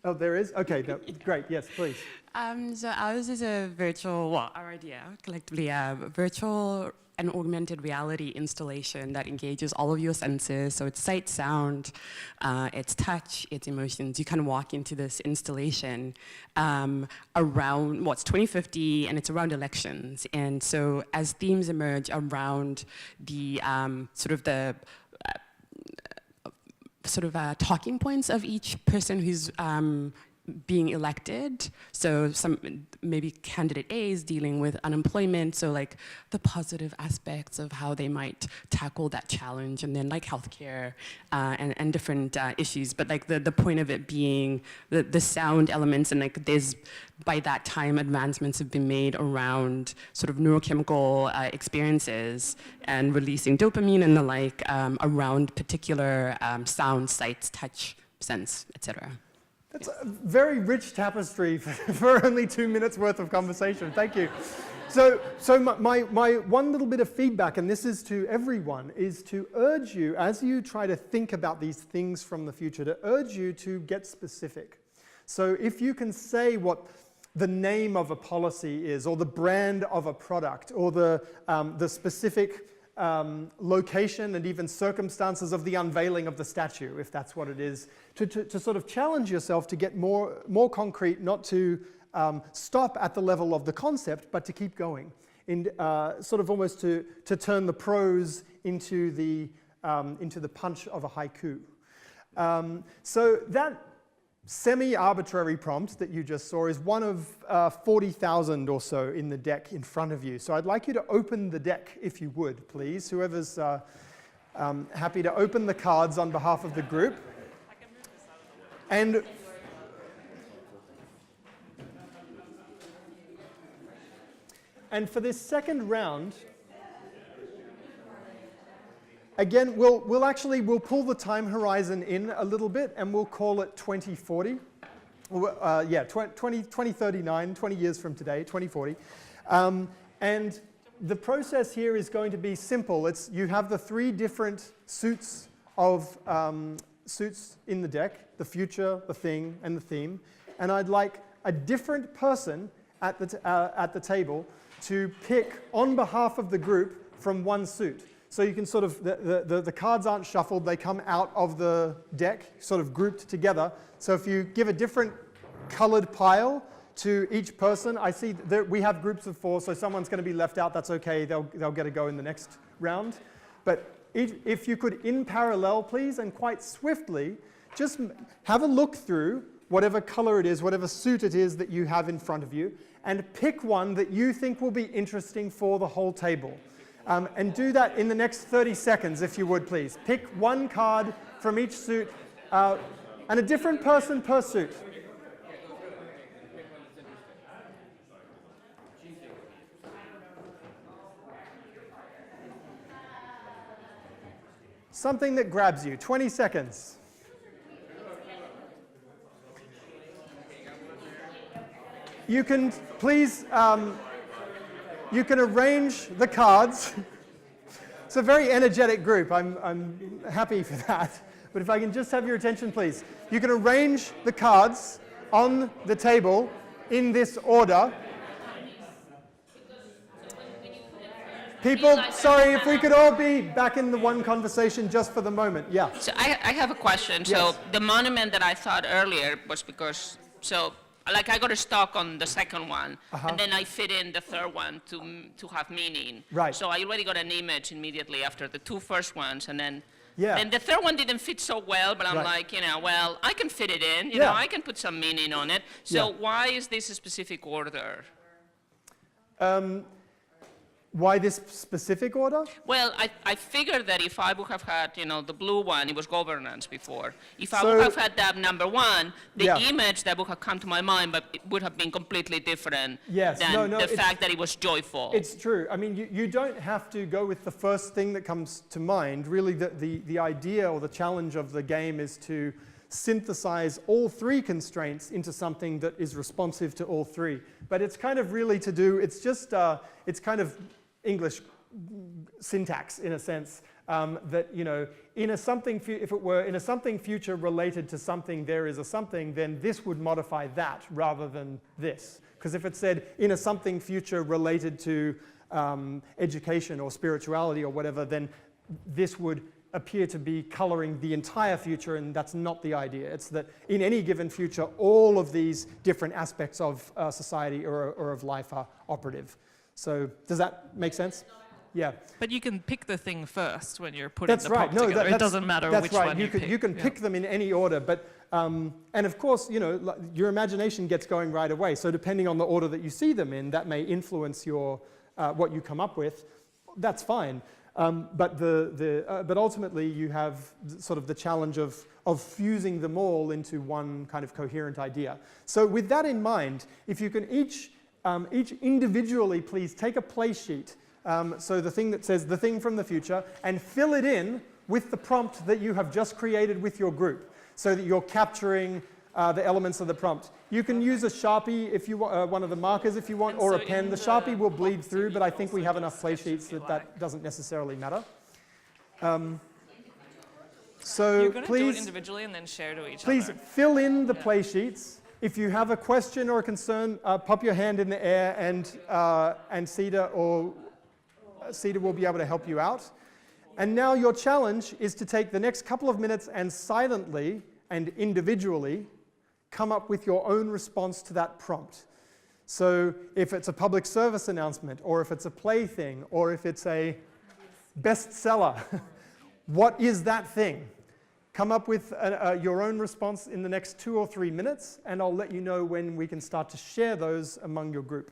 Oh, there is? Okay, no, great. Yes, please. So ours is a virtual, well, our idea, collectively, a virtual and augmented reality installation that engages all of your senses. So it's sight, sound, it's touch, it's emotions. You kind of walk into this installation around, it's 2050 and it's around elections. And so as themes emerge around the talking points of each person who's being elected. So some maybe candidate A is dealing with unemployment, so like the positive aspects of how they might tackle that challenge, and then like healthcare and different issues. But like the point of it being the sound elements, and like there's by that time advancements have been made around sort of neurochemical experiences and releasing dopamine and the like around particular sound, sights, touch, sense, etc. That's a very rich tapestry for only 2 minutes worth of conversation. Thank you. So my one little bit of feedback, and this is to everyone, is to urge you, as you try to think about these things from the future, to urge you to get specific. So if you can say what the name of a policy is, or the brand of a product, or the specific location and even circumstances of the unveiling of the statue, if that's what it is, to sort of challenge yourself to get more concrete, not to stop at the level of the concept, but to keep going, and sort of almost to turn the prose into the punch of a haiku. So that semi-arbitrary prompt that you just saw is one of 40,000 or so in the deck in front of you. So I'd like you to open the deck, if you would, please. Whoever's happy to open the cards on behalf of the group. And for this second round, again, we'll pull the time horizon in a little bit, and we'll call it 2040. 2039, 20 years from today, 2040. And the process here is going to be simple. You have the 3 different suits of suits in the deck: the future, the thing, and the theme. And I'd like a different person at the table to pick on behalf of the group from one suit. So you can sort of, the cards aren't shuffled, they come out of the deck, sort of grouped together. So if you give a different colored pile to each person, I see that we have groups of 4, so someone's going to be left out, that's okay, they'll get a go in the next round. But if you could, in parallel, please, and quite swiftly, just have a look through whatever color it is, whatever suit it is that you have in front of you, and pick one that you think will be interesting for the whole table. And do that in the next 30 seconds, if you would, please. Pick one card from each suit, and a different person per suit. Something that grabs you. 20 seconds. You can, please, you can arrange the cards. It's a very energetic group. I'm happy for that. But if I can just have your attention, please. You can arrange the cards on the table in this order. People, sorry, if we could all be back in the one conversation just for the moment. Yeah. So I have a question. Yes. So the monument that I thought earlier was because, like I got stuck on the second one, and then I fit in the third one to have meaning. Right. So I already got an image immediately after the 2 first ones, and then the third one didn't fit so well, but I'm like, well, I can fit it in, you know, I can put some meaning on it. So why is this a specific order? Why this specific order? Well, I figured that if I would have had, the blue one, it was governance before. If I would have had that number 1, the image that would have come to my mind, but it would have been completely different than the fact that it was joyful. It's true. I mean, you don't have to go with the first thing that comes to mind. Really, the idea or the challenge of the game is to synthesize all 3 constraints into something that is responsive to all 3. But it's kind of really to do, it's just, it's kind of English syntax in a sense, that, in a something, if it were in a something future related to something, there is a something, then this would modify that rather than this. Because if it said in a something future related to education or spirituality or whatever, then this would appear to be coloring the entire future, and that's not the idea. It's that in any given future, all of these different aspects of society or of life are operative. So does that make sense? Yeah. But you can pick the thing first when you're putting the prompt together. It doesn't matter which one you pick. You can pick them in any order, but and of course, your imagination gets going right away. So depending on the order that you see them in, that may influence your what you come up with. That's fine. But ultimately, you have sort of the challenge of fusing them all into one kind of coherent idea. So with that in mind, if you can each individually, please take a play sheet, so the thing that says the thing from the future, and fill it in with the prompt that you have just created with your group, so that you're capturing the elements of the prompt. You can use a Sharpie if you want, one of the markers if you want, or a pen. The Sharpie will bleed through, but I think we have enough play sheets that doesn't necessarily matter. So you're going to do it please, individually and then share to each please other. fill in the play sheets. If you have a question or a concern, pop your hand in the air, and Ceda will be able to help you out. And now your challenge is to take the next couple of minutes and silently and individually come up with your own response to that prompt. So if it's a public service announcement, or if it's a plaything, or if it's a bestseller, what is that thing? Come up with your own response in the next 2 or 3 minutes, and I'll let you know when we can start to share those among your group.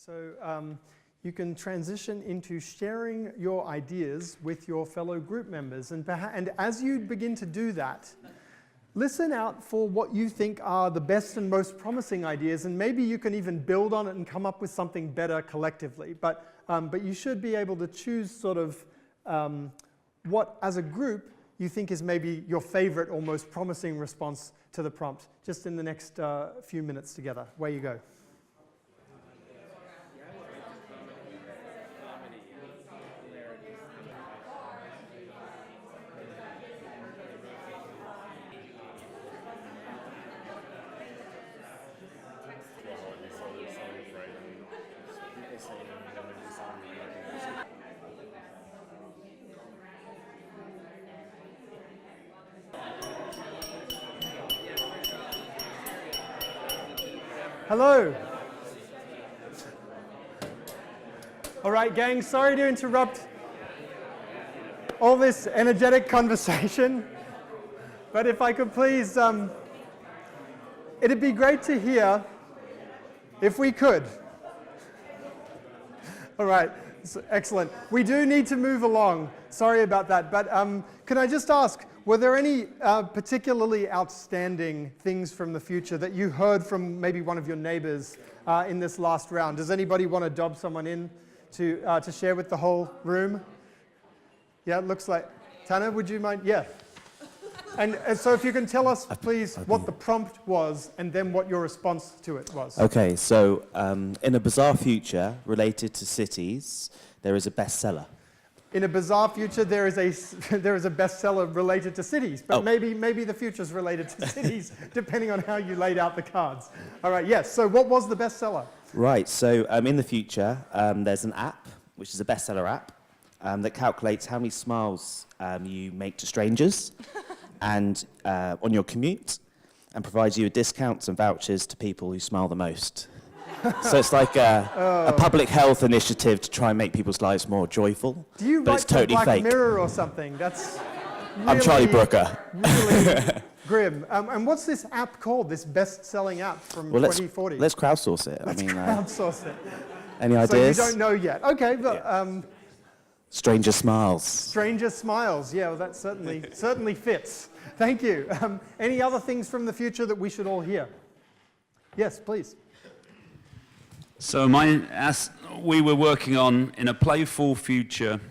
So you can transition into sharing your ideas with your fellow group members. And as you begin to do that, listen out for what you think are the best and most promising ideas, and maybe you can even build on it and come up with something better collectively. But you should be able to choose sort of what, as a group, you think is maybe your favorite or most promising response to the prompt, just in the next few minutes together. Away you go. Hello. All right, gang, sorry to interrupt all this energetic conversation, but if I could please, it'd be great to hear, if we could. All right, excellent. We do need to move along. Sorry about that, but can I just ask, were there any particularly outstanding things from the future that you heard from maybe one of your neighbors in this last round? Does anybody want to dob someone in to share with the whole room? Yeah, it looks like. Tanner, would you mind? Yeah. And so if you can tell us, please, what the prompt was and then what your response to it was. Okay, so in a bizarre future related to cities, there is a bestseller. In a bizarre future, there is a bestseller related to cities, but maybe the future's related to cities, depending on how you laid out the cards. All right, yes, so what was the bestseller? Right, so in the future, there's an app, which is a bestseller app, that calculates how many smiles you make to strangers and on your commute, and provides you with discounts and vouchers to people who smile the most. So it's like a public health initiative to try and make people's lives more joyful. Do you but write it's totally Black fake. Mirror or something? That's really, I'm Charlie Brooker. Really grim. And what's this app called? This best-selling app from 2040? Let's crowdsource it. Let's crowdsource it. Any ideas? So you don't know yet. Okay, but Stranger Smiles. Stranger Smiles. Yeah, well, that certainly fits. Thank you. Any other things from the future that we should all hear? Yes, please. So as we were working on, in a playful future,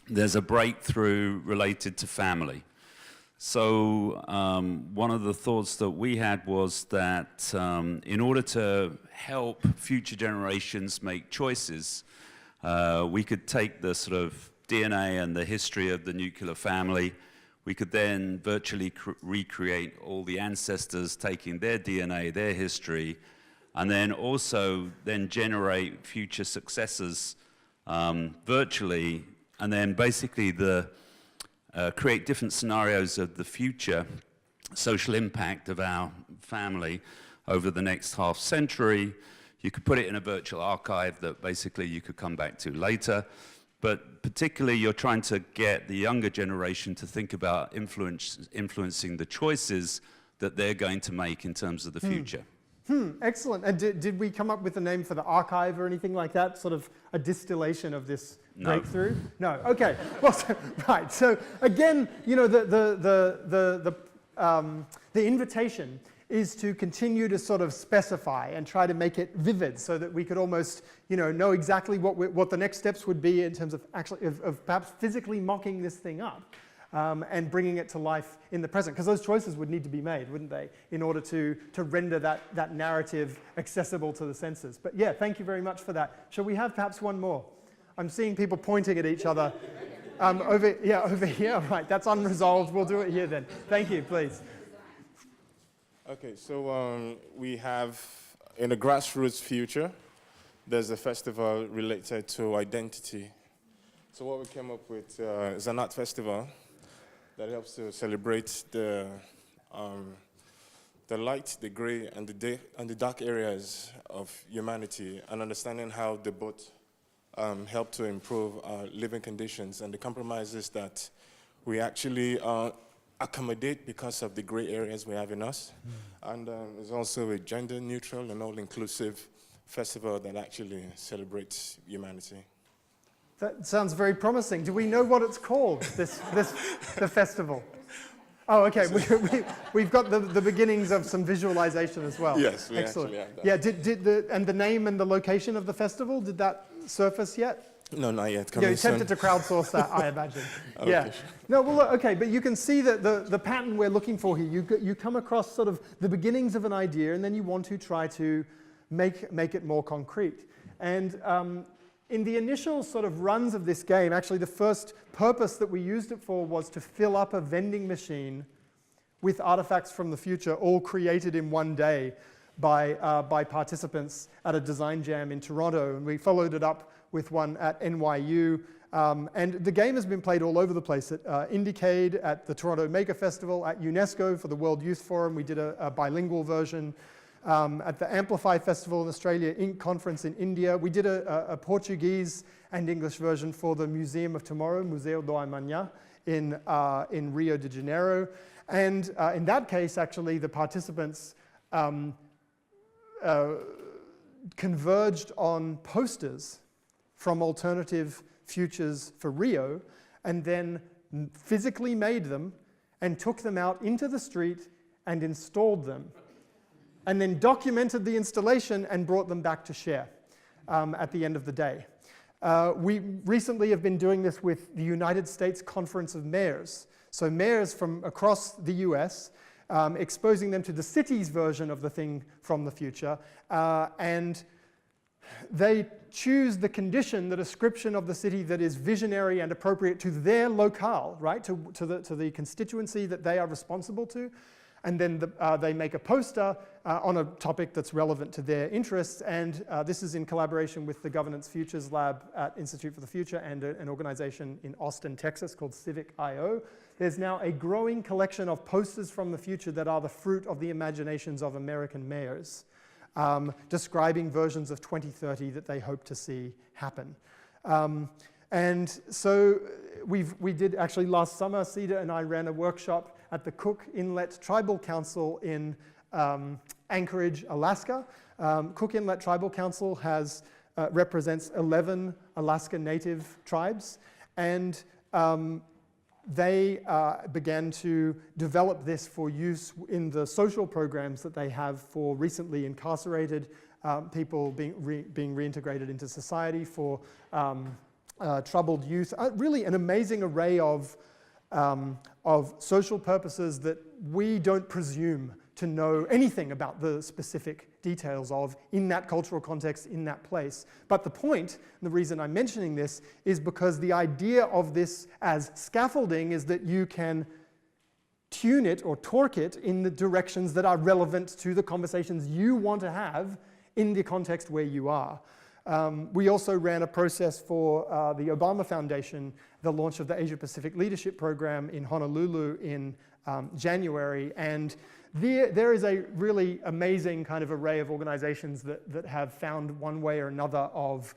there's a breakthrough related to family. So one of the thoughts that we had was that in order to help future generations make choices, we could take the sort of DNA and the history of the nuclear family. We could then virtually recreate all the ancestors, taking their DNA, their history, and then also then generate future successors virtually, and then basically create different scenarios of the future social impact of our family over the next half century. You could put it in a virtual archive that basically you could come back to later, but particularly you're trying to get the younger generation to think about influencing the choices that they're going to make in terms of the future. Excellent. And did we come up with a name for the archive or anything like that? Sort of a distillation of this breakthrough? No. Okay. Well, right. So again, you know, the invitation is to continue to sort of specify and try to make it vivid, so that we could almost, you know exactly what the next steps would be in terms of actually of perhaps physically mocking this thing up. And bringing it to life in the present, because those choices would need to be made, wouldn't they, in order to render that narrative accessible to the senses. But yeah, thank you very much for that. Shall we have perhaps one more? I'm seeing people pointing at each other. Over here. Right, that's unresolved. We'll do it here then. Thank you, please. Okay, so we have, in a grassroots future, there's a festival related to identity. So what we came up with is an art festival that helps to celebrate the light, the gray, and the dark areas of humanity, and understanding how they both help to improve our living conditions and the compromises that we actually accommodate because of the gray areas we have in us. And it's also a gender-neutral and all-inclusive festival that actually celebrates humanity. That sounds very promising. Do we know what it's called, the festival? Oh, okay. We've got the beginnings of some visualization as well. Yes, we Excellent. actually have that. Yeah, and the name and the location of the festival, did that surface yet? No, not yet. You're tempted to crowdsource that, I imagine. Yeah. No, well, look, okay, but you can see that the pattern we're looking for here, you come across sort of the beginnings of an idea, and then you want to try to make it more concrete. And in the initial sort of runs of this game, actually the first purpose that we used it for was to fill up a vending machine with artifacts from the future, all created in one day by participants at a design jam in Toronto. And we followed it up with one at NYU. And the game has been played all over the place, at Indiecade, at the Toronto Maker Festival, at UNESCO for the World Youth Forum. We did a bilingual version. At the Amplify Festival in Australia, Inc. Conference in India. We did a Portuguese and English version for the Museum of Tomorrow, Museu do Amanhã, in Rio de Janeiro. And in that case, actually, the participants converged on posters from alternative futures for Rio, and then physically made them and took them out into the street and installed them, and then documented the installation and brought them back to share at the end of the day. We recently have been doing this with the United States Conference of Mayors. So mayors from across the US, exposing them to the city's version of the thing from the future, and they choose the condition, the description of the city that is visionary and appropriate to their locale, right, to the constituency that they are responsible to. And then they make a poster on a topic that's relevant to their interests. And this is in collaboration with the Governance Futures Lab at Institute for the Future and an organization in Austin, Texas called Civic.io. There's now a growing collection of posters from the future that are the fruit of the imaginations of American mayors, describing versions of 2030 that they hope to see happen. And so we did actually last summer, Ceda and I ran a workshop at the Cook Inlet Tribal Council in Anchorage, Alaska. Cook Inlet Tribal Council represents 11 Alaska Native tribes, and they began to develop this for use in the social programs that they have for recently incarcerated people being reintegrated into society, for troubled youth. Really an amazing array of social purposes that we don't presume to know anything about the specific details of in that cultural context, in that place. But the point, and the reason I'm mentioning this, is because the idea of this as scaffolding is that you can tune it or torque it in the directions that are relevant to the conversations you want to have in the context where you are. We also ran a process for the Obama Foundation, the launch of the Asia Pacific Leadership Program in Honolulu in January, and there is a really amazing kind of array of organizations that have found one way or another of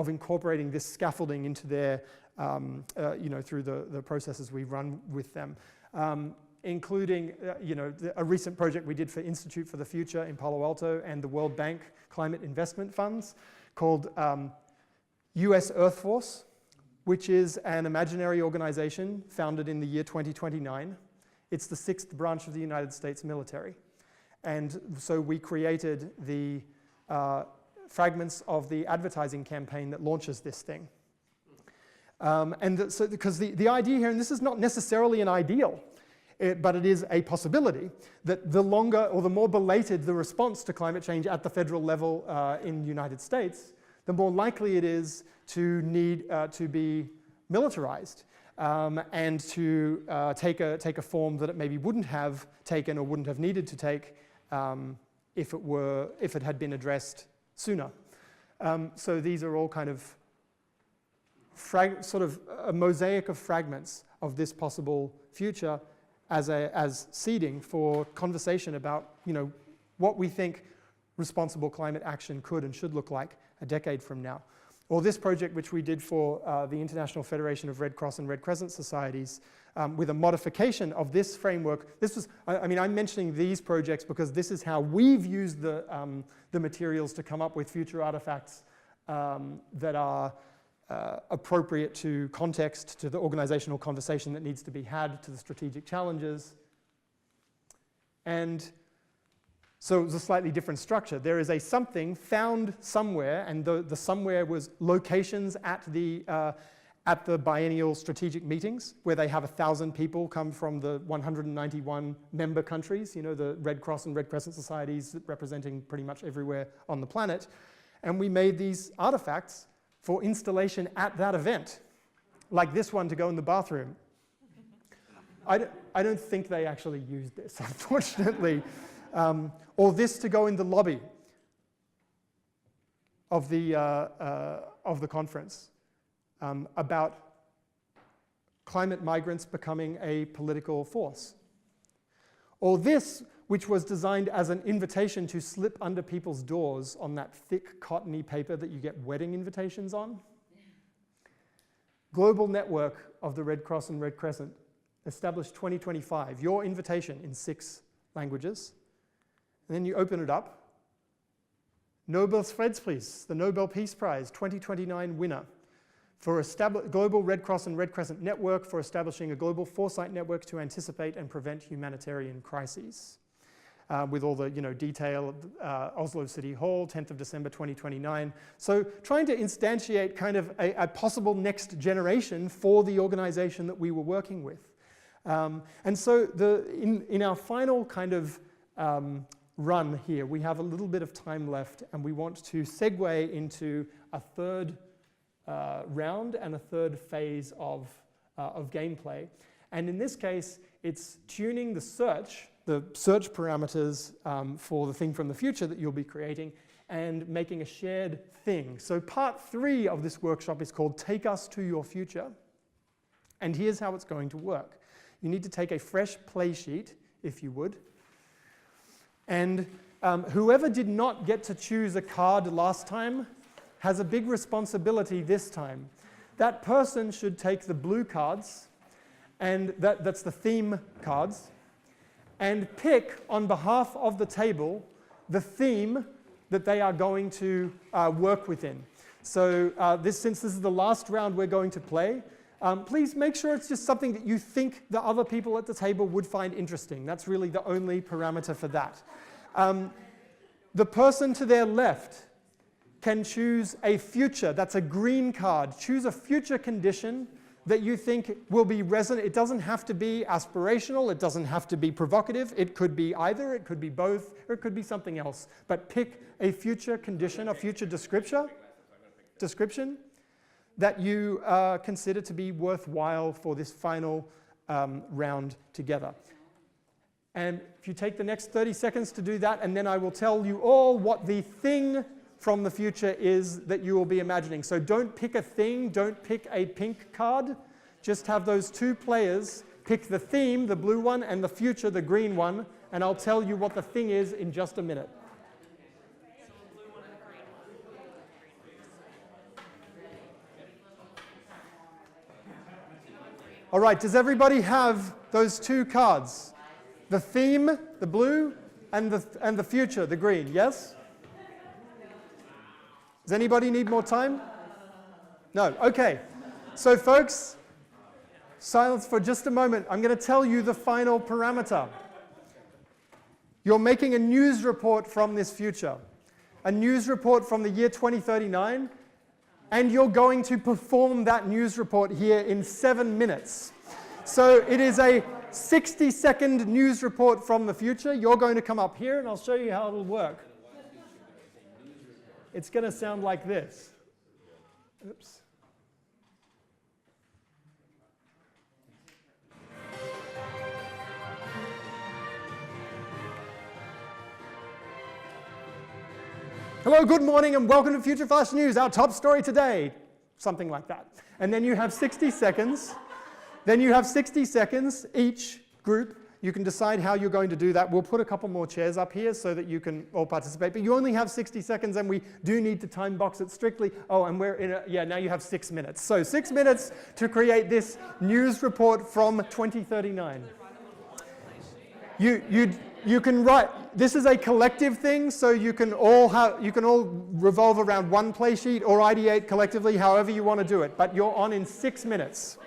incorporating this scaffolding into their, through the processes we run with them. Including a recent project we did for Institute for the Future in Palo Alto and the World Bank Climate Investment Funds called US Earthforce, which is an imaginary organization founded in the year 2029. It's the 6th branch of the United States military. And so we created the fragments of the advertising campaign that launches this thing. Because the idea here, and this is not necessarily an ideal, but it is a possibility, that the longer or the more belated the response to climate change at the federal level in the United States, the more likely it is to need to be militarized and to take a form that it maybe wouldn't have taken or wouldn't have needed to take if it had been addressed sooner. So these are all kind of sort of a mosaic of fragments of this possible future as seeding for conversation about what we think responsible climate action could and should look like a decade from now. or this project which we did for the International Federation of Red Cross and Red Crescent Societies, with a modification of this framework. This was, I mean, I'm mentioning these projects because this is how we've used the materials to come up with future artifacts that are appropriate to context, to the organizational conversation that needs to be had, to the strategic challenges. And so it was a slightly different structure. There is a something found somewhere, and the somewhere was locations at the biennial strategic meetings, where they have 1,000 people come from the 191 member countries, you know, the Red Cross and Red Crescent societies representing pretty much everywhere on the planet. And we made these artifacts for installation at that event, like this one to go in the bathroom. I don't think they actually used this, unfortunately. Or this to go in the lobby of the conference, about climate migrants becoming a political force. Or this, which was designed as an invitation to slip under people's doors on that thick cottony paper that you get wedding invitations on. Global network of the Red Cross and Red Crescent, established 2025, your invitation in 6 languages. And then you open it up. Nobel's Fredspreis, the Nobel Peace Prize, 2029 winner for Global Red Cross and Red Crescent Network for establishing a global foresight network to anticipate and prevent humanitarian crises. With all the detail, Oslo City Hall, 10th of December 2029. So trying to instantiate kind of a possible next generation for the organization that we were working with. And so in our final kind of run here, we have a little bit of time left, and we want to segue into a third round and a third phase of gameplay. And in this case, it's tuning the search parameters for the thing from the future that you'll be creating, and making a shared thing. So part 3 of this workshop is called Take Us to Your Future. And here's how it's going to work. You need to take a fresh play sheet, if you would. And whoever did not get to choose a card last time has a big responsibility this time. That person should take the blue cards, and that's the theme cards, and pick on behalf of the table the theme that they are going to work within. So since this is the last round we're going to play, please make sure it's just something that you think the other people at the table would find interesting. That's really the only parameter for that. The person to their left can choose a future. That's a green card. Choose a future condition that you think will be resonant. It doesn't have to be aspirational. It doesn't have to be provocative. It could be either. It could be both. Or it could be something else. But pick a future condition, a future description that you consider to be worthwhile for this final round together. And if you take the next 30 seconds to do that, and then I will tell you all what the thing from the future is that you will be imagining. So don't pick a thing, don't pick a pink card. Just have those 2 players pick the theme, the blue one, and the future, the green one, and I'll tell you what the thing is in just a minute. All right, does everybody have those 2 cards? The theme, the blue, and the future, the green, yes? Does anybody need more time? No, okay. So folks, silence for just a moment. I'm going to tell you the final parameter. You're making a news report from this future, a news report from the year 2039, and you're going to perform that news report here in 7 minutes. So it is a 60-second news report from the future. You're going to come up here, and I'll show you how it'll work. It's going to sound like this. Oops. Hello, good morning, and welcome to Future Flash News, our top story today. Something like that. And then you have 60 seconds. Then you have 60 seconds, each group, You can decide how you're going to do that. We'll put a couple more chairs up here so that you can all participate. But you only have 60 seconds, and we do need to time box it strictly. Oh, and we're in now you have 6 minutes. So 6 minutes to create this news report from 2039. You can write. This is a collective thing, so you can all revolve around one play sheet or ideate collectively, however you want to do it. But you're on in 6 minutes.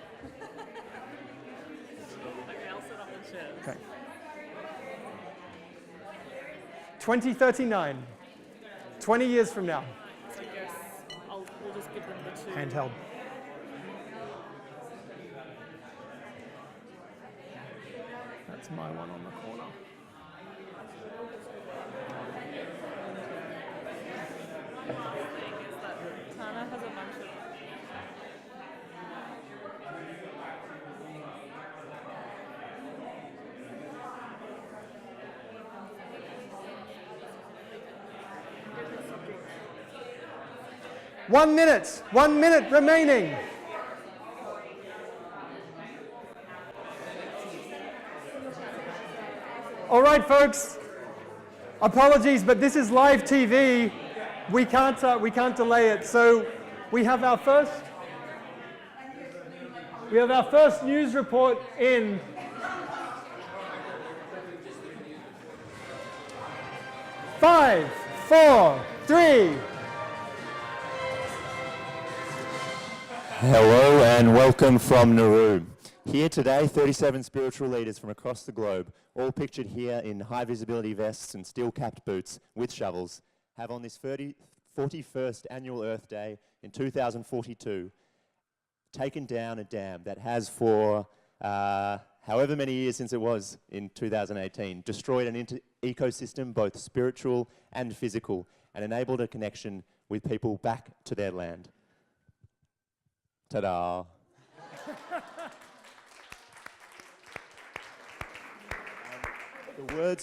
Okay. 2039. 20 years from now. We'll just give them the two. Handheld. That's my one on the corner. Tana has a bunch of... One minute remaining. All right, folks. Apologies, but this is live TV. We can't delay it. So we have our first news report in. Five, four, three. Hello and welcome from Nauru. Here today, 37 spiritual leaders from across the globe, all pictured here in high visibility vests and steel-capped boots with shovels, have on this 41st annual Earth Day in 2042 taken down a dam that has for however many years since it was in 2018, destroyed an ecosystem, both spiritual and physical, and enabled a connection with people back to their land. Ta-da.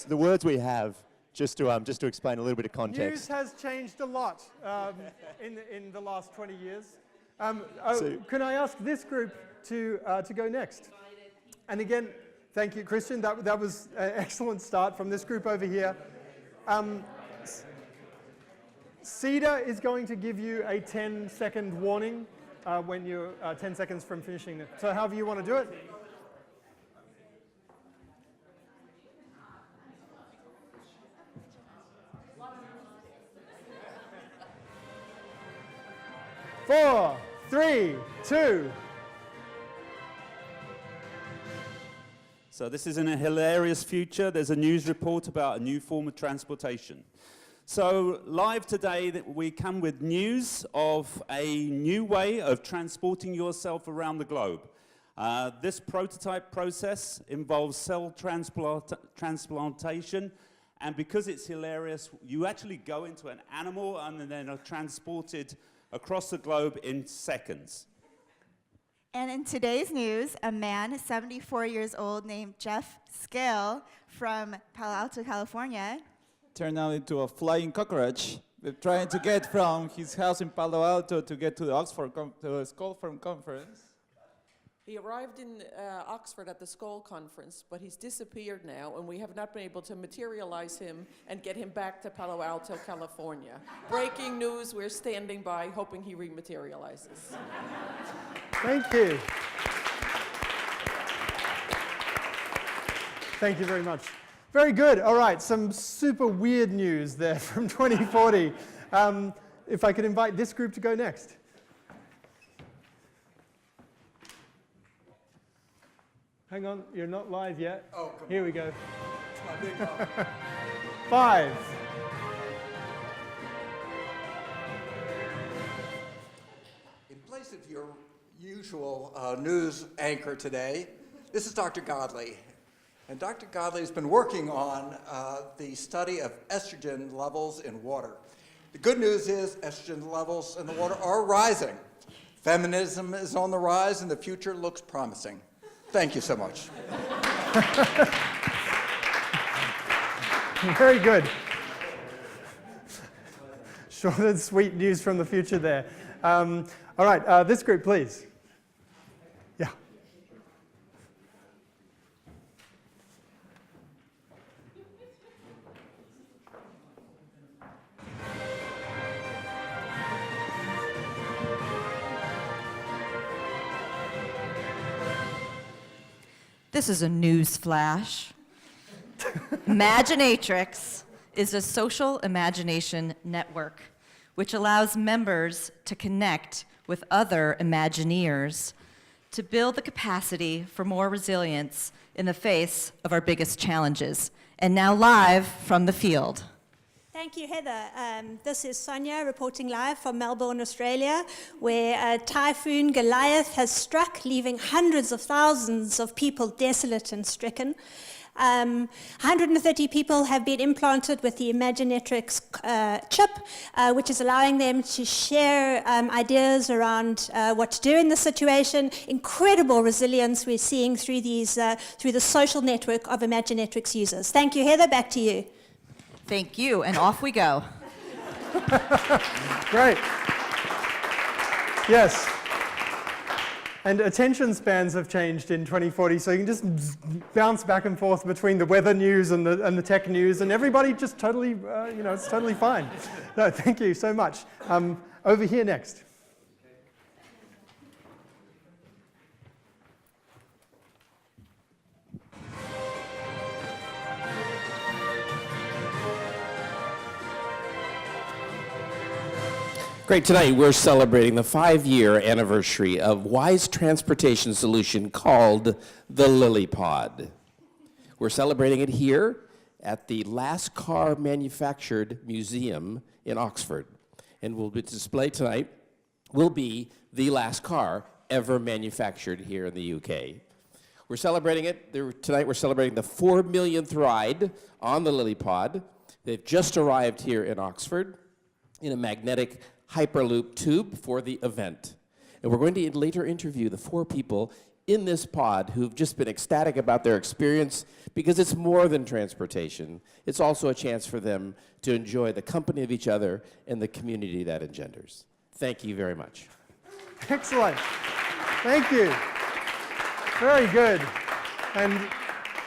The words we have, just to explain a little bit of context. News has changed a lot in the last 20 years. Can I ask this group to go next? And again, thank you, Christian. That was an excellent start from this group over here. Ceda is going to give you a 10-second warning when you're 10 seconds from finishing it. So however you want to do it. Four, three, two. So this is in a hilarious future. There's a news report about a new form of transportation. So live today, we come with news of a new way of transporting yourself around the globe. This prototype process involves cell transplantation, and because it's hilarious, you actually go into an animal and then are transported across the globe in seconds. And in today's news, a man 74 years old named Jeff Skoll from Palo Alto, California, turned out into a flying cockroach, trying to get from his house in Palo Alto to get to the Skoll Forum conference. He arrived in Oxford at the Skoll conference, but he's disappeared now, and we have not been able to materialize him and get him back to Palo Alto, California. Breaking news, we're standing by, hoping he rematerializes. Thank you. Thank you very much. Very good. All right, some super weird news there from 2040. If I could invite this group to go next. Hang on, you're not live yet. Oh, come Here on. we go. It's my big moment. 5. In place of your usual news anchor today, this is Dr. Godley. And Dr. Godley has been working on the study of estrogen levels in water. The good news is estrogen levels in the water are rising. Feminism is on the rise and the future looks promising. Thank you so much. Very good. Short and sweet news from the future there. All right, this group, please. Yeah. This is a news flash. Imaginatrix is a social imagination network which allows members to connect with other Imagineers to build the capacity for more resilience in the face of our biggest challenges. And now live from the field. Thank you, Heather. This is Sonia reporting live from Melbourne, Australia, where Typhoon Goliath has struck, leaving hundreds of thousands of people desolate and stricken. 130 people have been implanted with the Imaginatrix chip, which is allowing them to share ideas around what to do in the situation. Incredible resilience we're seeing through through the social network of Imaginatrix users. Thank you, Heather. Back to you. Thank you, and off we go. Great. Yes. And attention spans have changed in 2040, so you can just bounce back and forth between the weather news and the tech news, and everybody just totally, it's totally fine. No, thank you so much. Over here next. Great, tonight we're celebrating the 5-year anniversary of Wise transportation solution called the LilyPod. We're celebrating it here at the Last Car Manufactured Museum in Oxford. And will be displayed tonight will be the last car ever manufactured here in the UK. We're celebrating it, tonight we're celebrating the 4 millionth ride on the LilyPod. They've just arrived here in Oxford in a magnetic Hyperloop tube for the event. And we're going to later interview the 4 people in this pod who've just been ecstatic about their experience because it's more than transportation. It's also a chance for them to enjoy the company of each other and the community that engenders. Thank you very much. Excellent. Thank you. Very good. And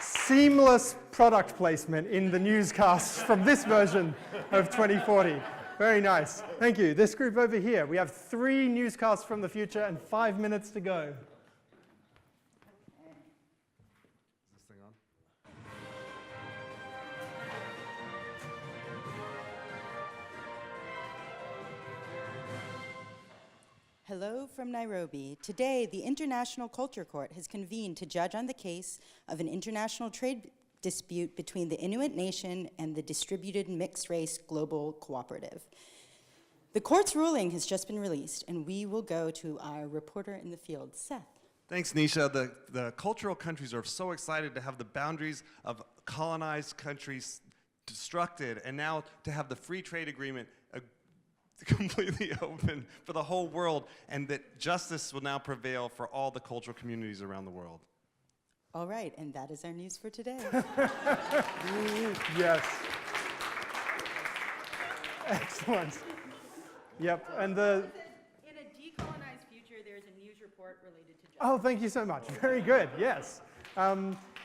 seamless product placement in the newscasts from this version of 2040. Very nice. Thank you. This group over here, we have 3 newscasts from the future and 5 minutes to go. Is this thing on? Hello from Nairobi. Today, the International Culture Court has convened to judge on the case of an international trade dispute between the Inuit Nation and the Distributed Mixed-Race Global Cooperative. The court's ruling has just been released, and we will go to our reporter in the field, Seth. Thanks, Nisha. The cultural countries are so excited to have the boundaries of colonized countries destructed, and now to have the free trade agreement completely open for the whole world, and that justice will now prevail for all the cultural communities around the world. All right, and that is our news for today. Yes. Excellent. Yep, and the... In a decolonized future, there's a news report related to justice. Oh, thank you so much. Very good, yes.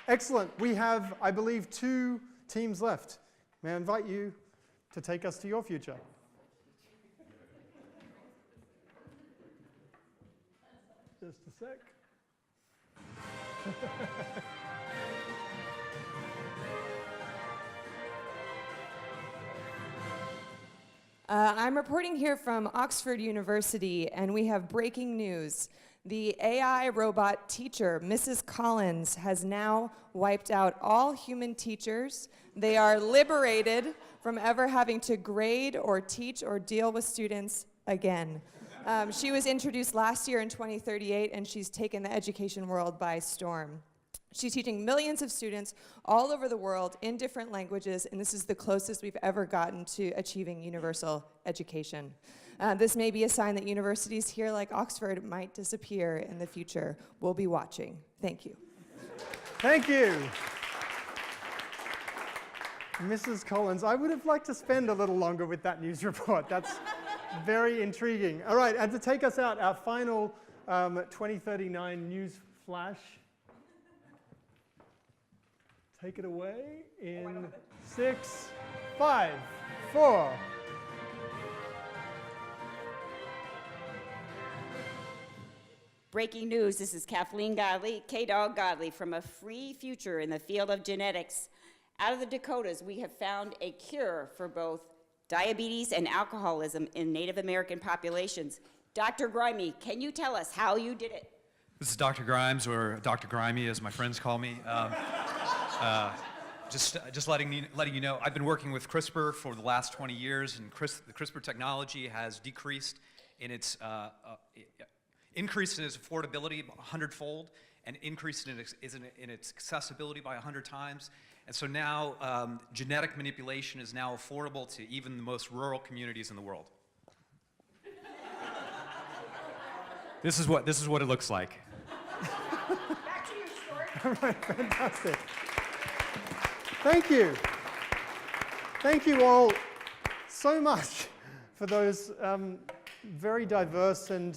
Excellent. We have, I believe, 2 teams left. May I invite you to take us to your future? Just a sec. I'm reporting here from Oxford University, and we have breaking news. The AI robot teacher, Mrs. Collins, has now wiped out all human teachers. They are liberated from ever having to grade or teach or deal with students again. She was introduced last year in 2038, and she's taken the education world by storm. She's teaching millions of students all over the world in different languages, and this is the closest we've ever gotten to achieving universal education. This may be a sign that universities here like Oxford might disappear in the future. We'll be watching. Thank you. Thank you. Mrs. Collins, I would have liked to spend a little longer with that news report. That's very intriguing. All right, and to take us out, our final 2039 news flash. Take it away in 6, 5, 4. Breaking news, this is Kathleen Godley, K-Dog Godley, from A Free Future in the Field of Genetics. Out of the Dakotas, we have found a cure for both diabetes and alcoholism in Native American populations. Dr. Grimey, can you tell us how you did it? This is Dr. Grimes, or Dr. Grimey, as my friends call me. Just letting you know, I've been working with CRISPR for the last 20 years, and the CRISPR technology has decreased in its, increased in its affordability 100-fold, and increased in its accessibility by 100 times. And so now genetic manipulation is now affordable to even the most rural communities in the world. This is what it looks like. Back to you, Stuart. All right, fantastic. Thank you. Thank you all so much for those very diverse and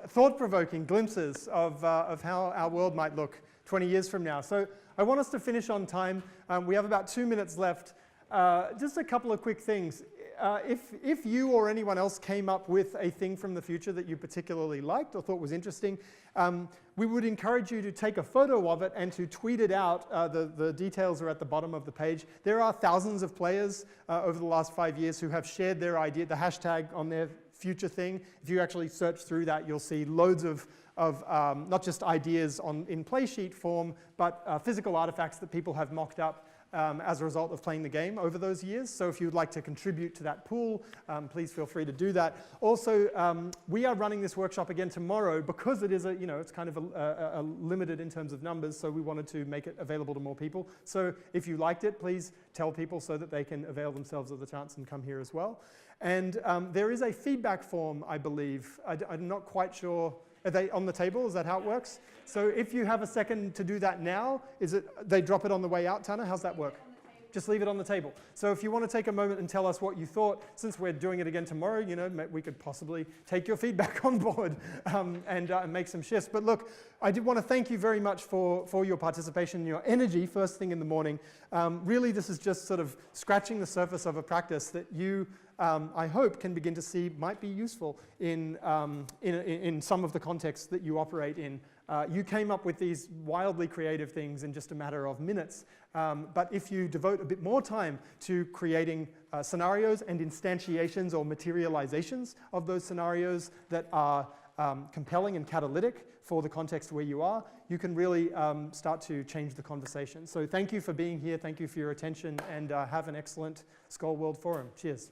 thought-provoking glimpses of how our world might look 20 years from now. So I want us to finish on time. We have about 2 minutes left. Just a couple of quick things. If you or anyone else came up with a thing from the future that you particularly liked or thought was interesting, we would encourage you to take a photo of it and to tweet it out. The details are at the bottom of the page. There are thousands of players over the last 5 years who have shared their idea, the hashtag on their future thing. If you actually search through that, you'll see loads of not just ideas in play sheet form, but physical artifacts that people have mocked up as a result of playing the game over those years. So if you'd like to contribute to that pool, please feel free to do that. Also, we are running this workshop again tomorrow because it is it's kind of a limited in terms of numbers, so we wanted to make it available to more people. So if you liked it, please tell people so that they can avail themselves of the chance and come here as well. And there is a feedback form, I believe. I'm not quite sure. Are they on the table? Is that how it works? So if you have a second to do that now, they drop it on the way out, Tana? How's that work? Just leave it on the table. So if you want to take a moment and tell us what you thought, since we're doing it again tomorrow, we could possibly take your feedback on board and make some shifts. But look, I did want to thank you very much for your participation and your energy first thing in the morning. Really, this is just sort of scratching the surface of a practice that you, I hope, can begin to see might be useful in some of the contexts that you operate in. You came up with these wildly creative things in just a matter of minutes. But if you devote a bit more time to creating scenarios and instantiations or materializations of those scenarios that are compelling and catalytic for the context where you are, you can really start to change the conversation. So thank you for being here. Thank you for your attention, and have an excellent Skoll World Forum. Cheers.